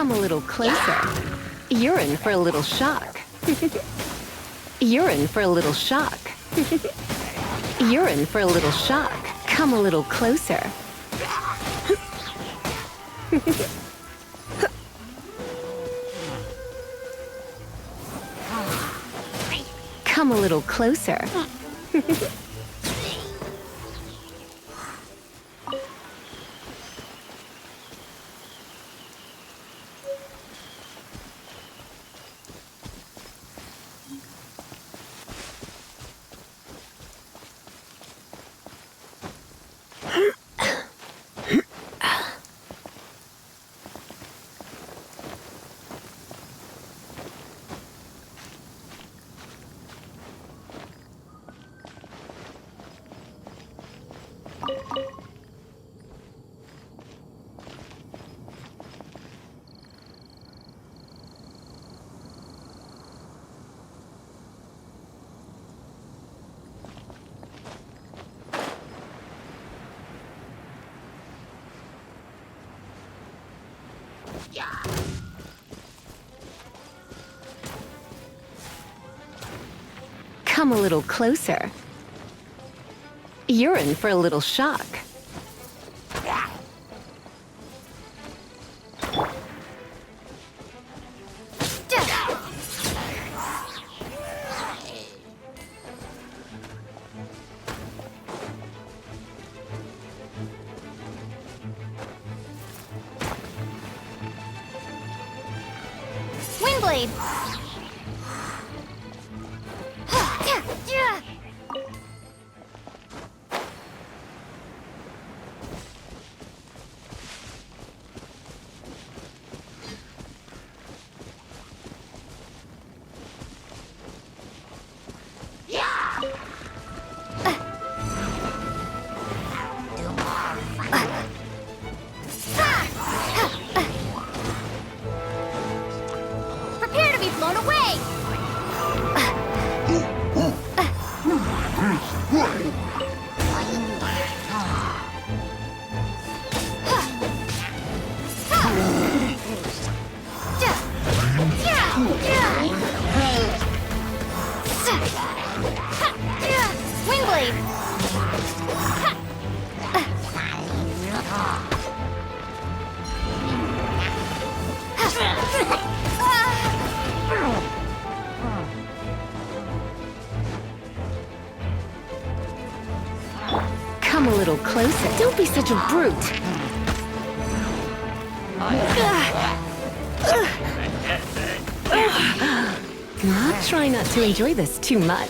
Come a little closer. You're in for a little shock. You're in for a little shock. You're in for a little shock. Come a little closer. Come a little closer. Come a little closer. You're in for a little shock. Windblade! Prepare to be blown away! Windblade! Come a little closer. Don't be such a brute. I'll try not to enjoy this too much.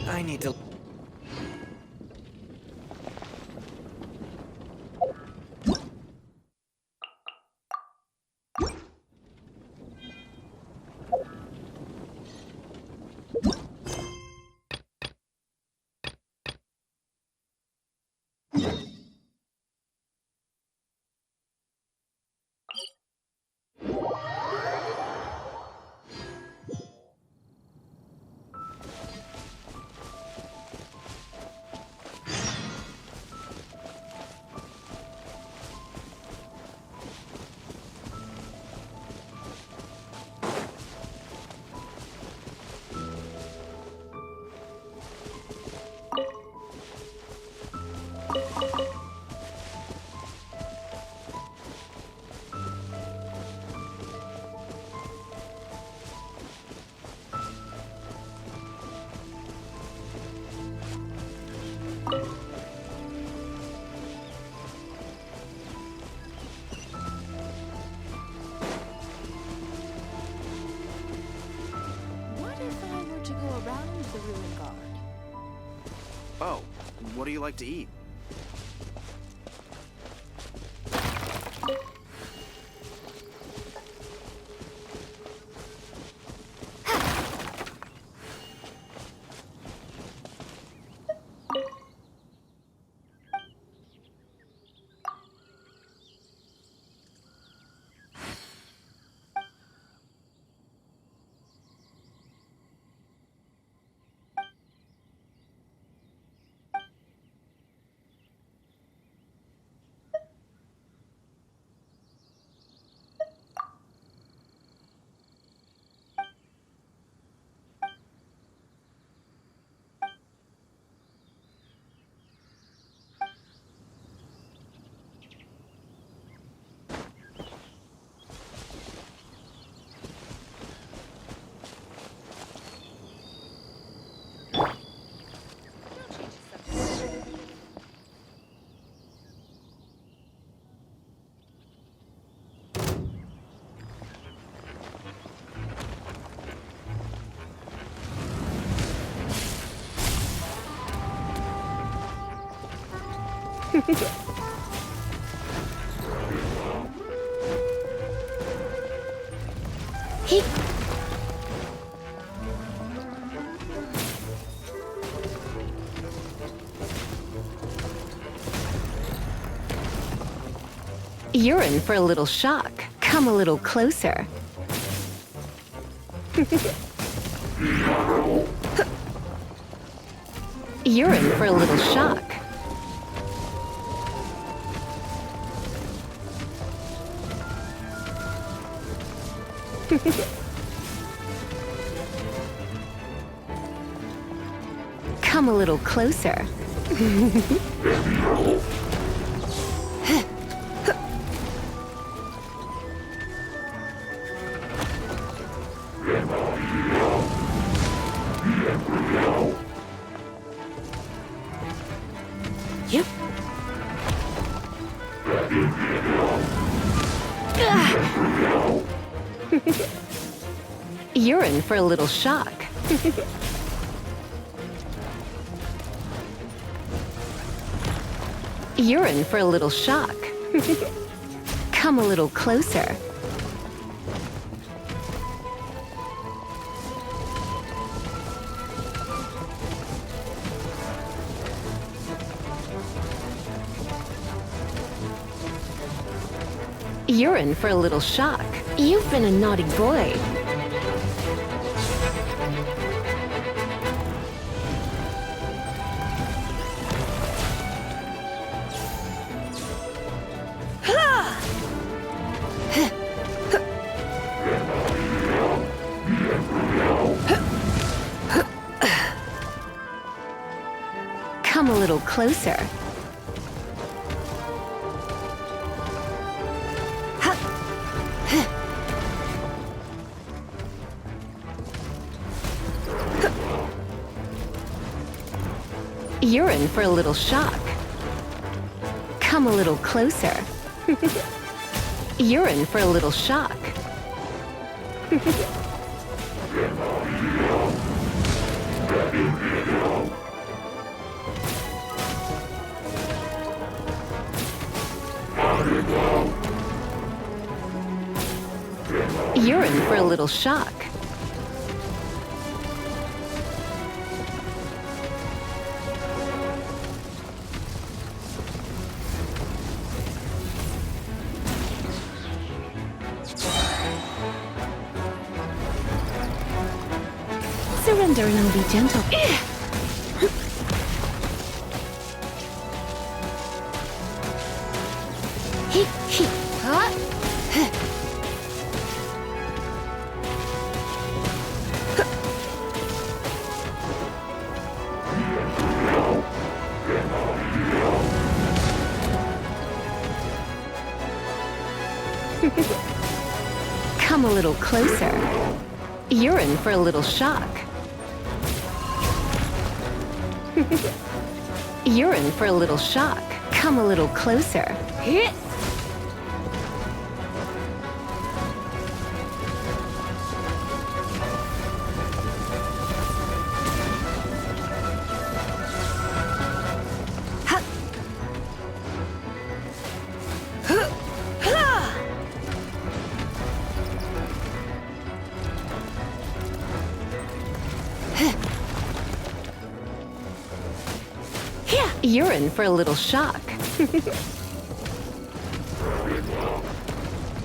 I need to... What if I were to go around the ruin guard? Oh, what do you like to eat? You're in for a little shock. Come a little closer. You're in for a little shock. Come a little closer. Yep. You're in for a little shock. You're in for a little shock. Come a little closer. You're in for a little shock. You've been a naughty boy. Come a little closer. You're in for a little shock. Come a little closer. You're in for a little shock. You're in for a little shock. Surrender and I'll be gentle. Come a little closer. You're in for a little shock. You're in for a little shock. Come a little closer. Hit. You're in for a little shock.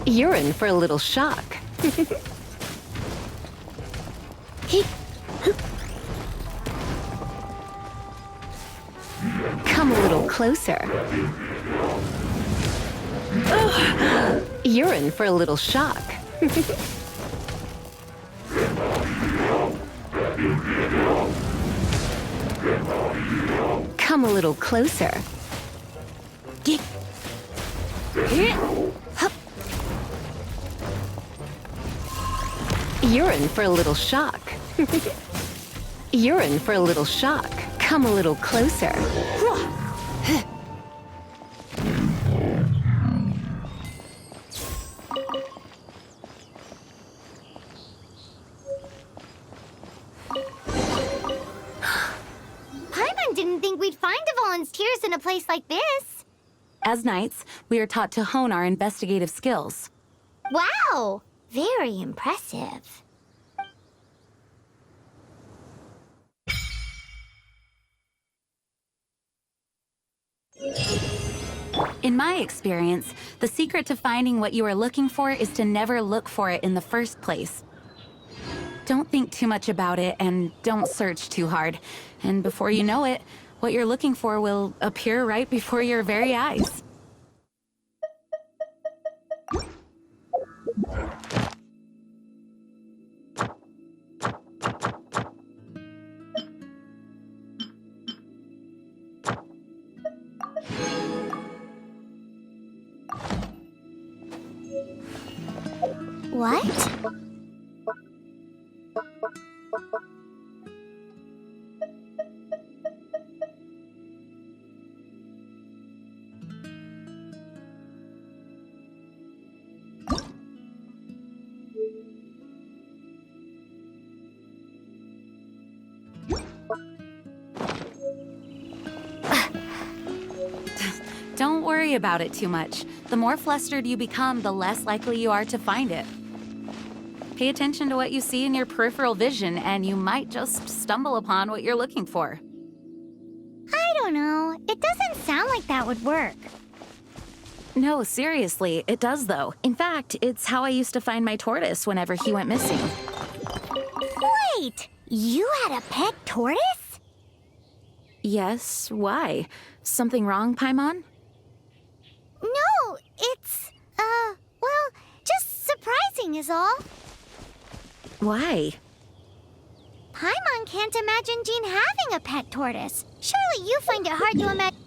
You're in for a little shock. Come a little closer. You're in for a little shock. Come a little closer. You're in for a little shock. You're in for a little shock. Come a little closer. Paimon didn't think we'd find volunteers in a place like this. As knights, we are taught to hone our investigative skills. Wow! Very impressive. In my experience, the secret to finding what you are looking for is to never look for it in the first place. Don't think too much about it and don't search too hard. And before you know it, what you're looking for will appear right before your very eyes. What? Don't worry about it too much. The more flustered you become, the less likely you are to find it. Pay attention to what you see in your peripheral vision, and you might just stumble upon what you're looking for. I don't know. It doesn't sound like that would work. No, seriously, it does though. In fact, it's how I used to find my tortoise whenever he went missing. Wait! You had a pet tortoise? Yes, why? Something wrong, Paimon? No, it's, well, just surprising is all. Why? Paimon can't imagine Jean having a pet tortoise. Surely you find it hard to imagine.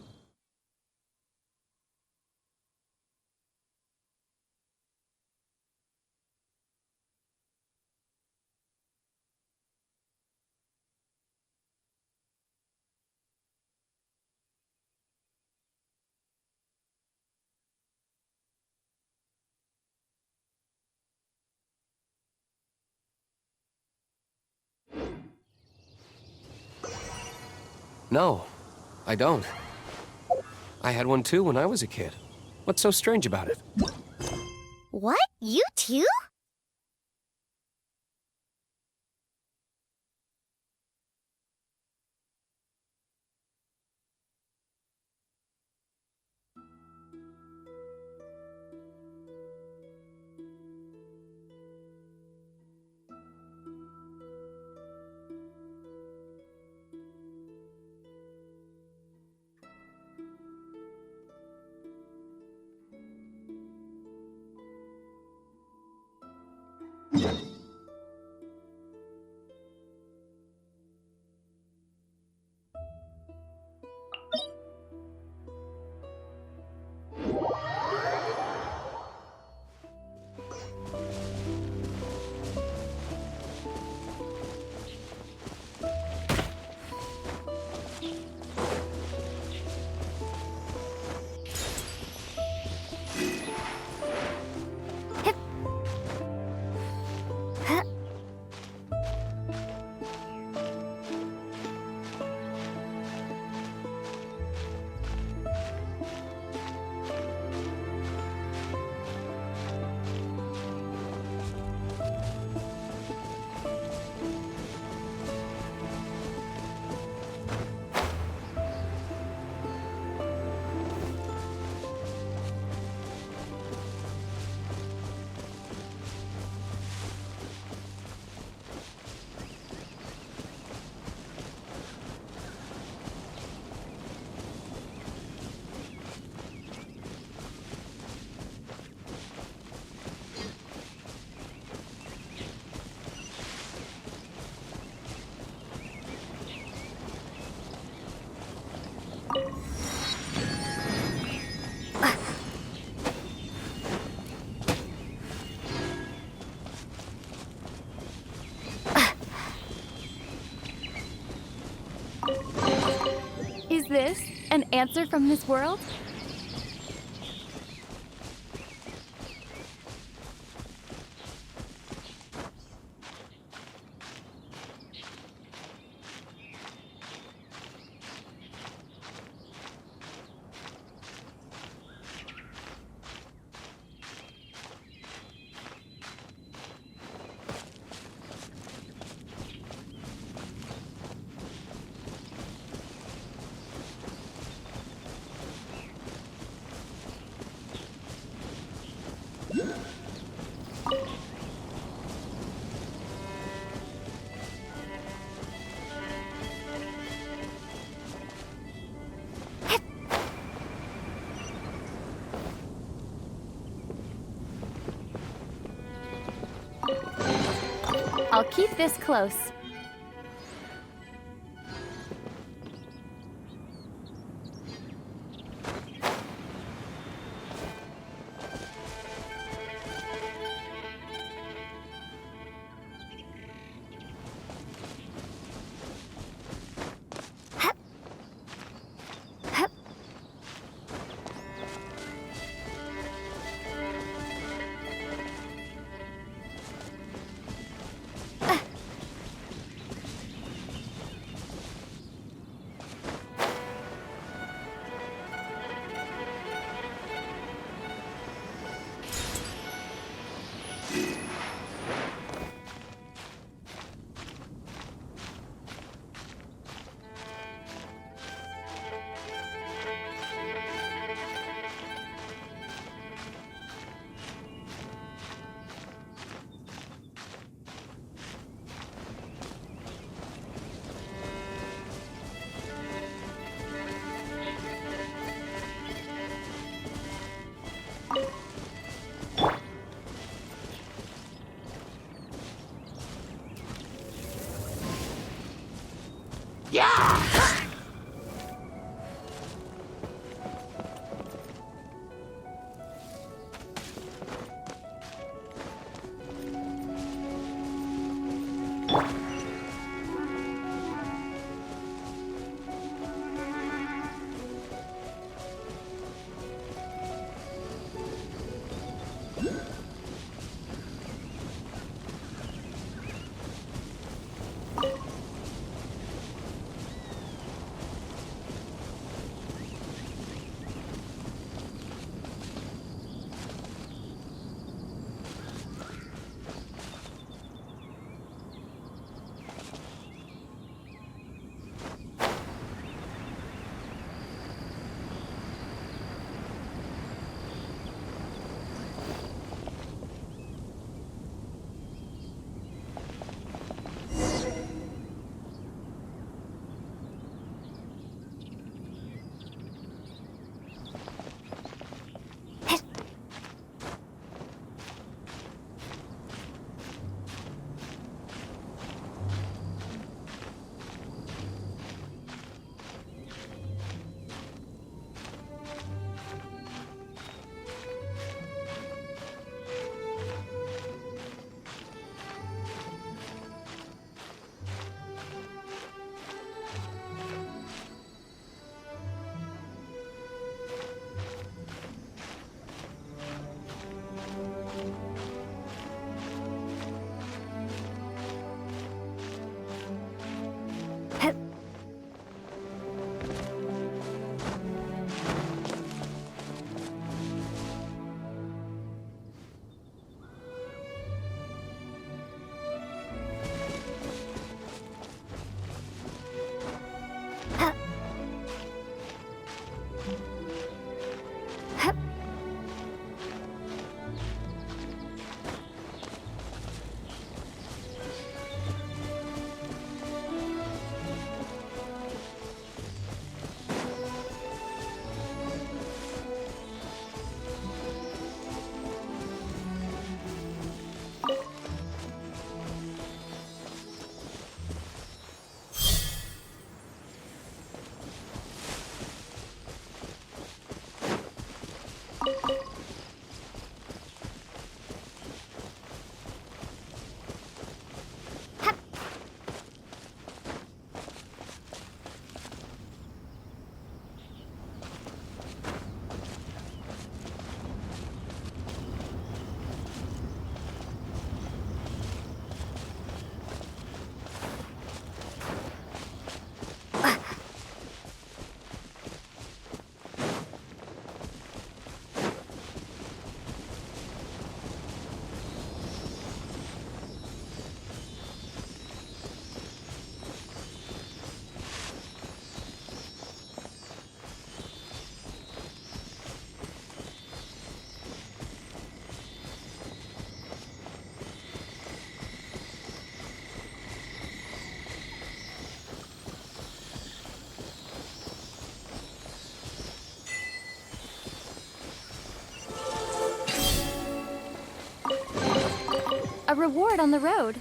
No, I don't. I had one too when I was a kid. What's so strange about it? What? You too? Is this an answer from this world? I'll keep this close. A reward on the road.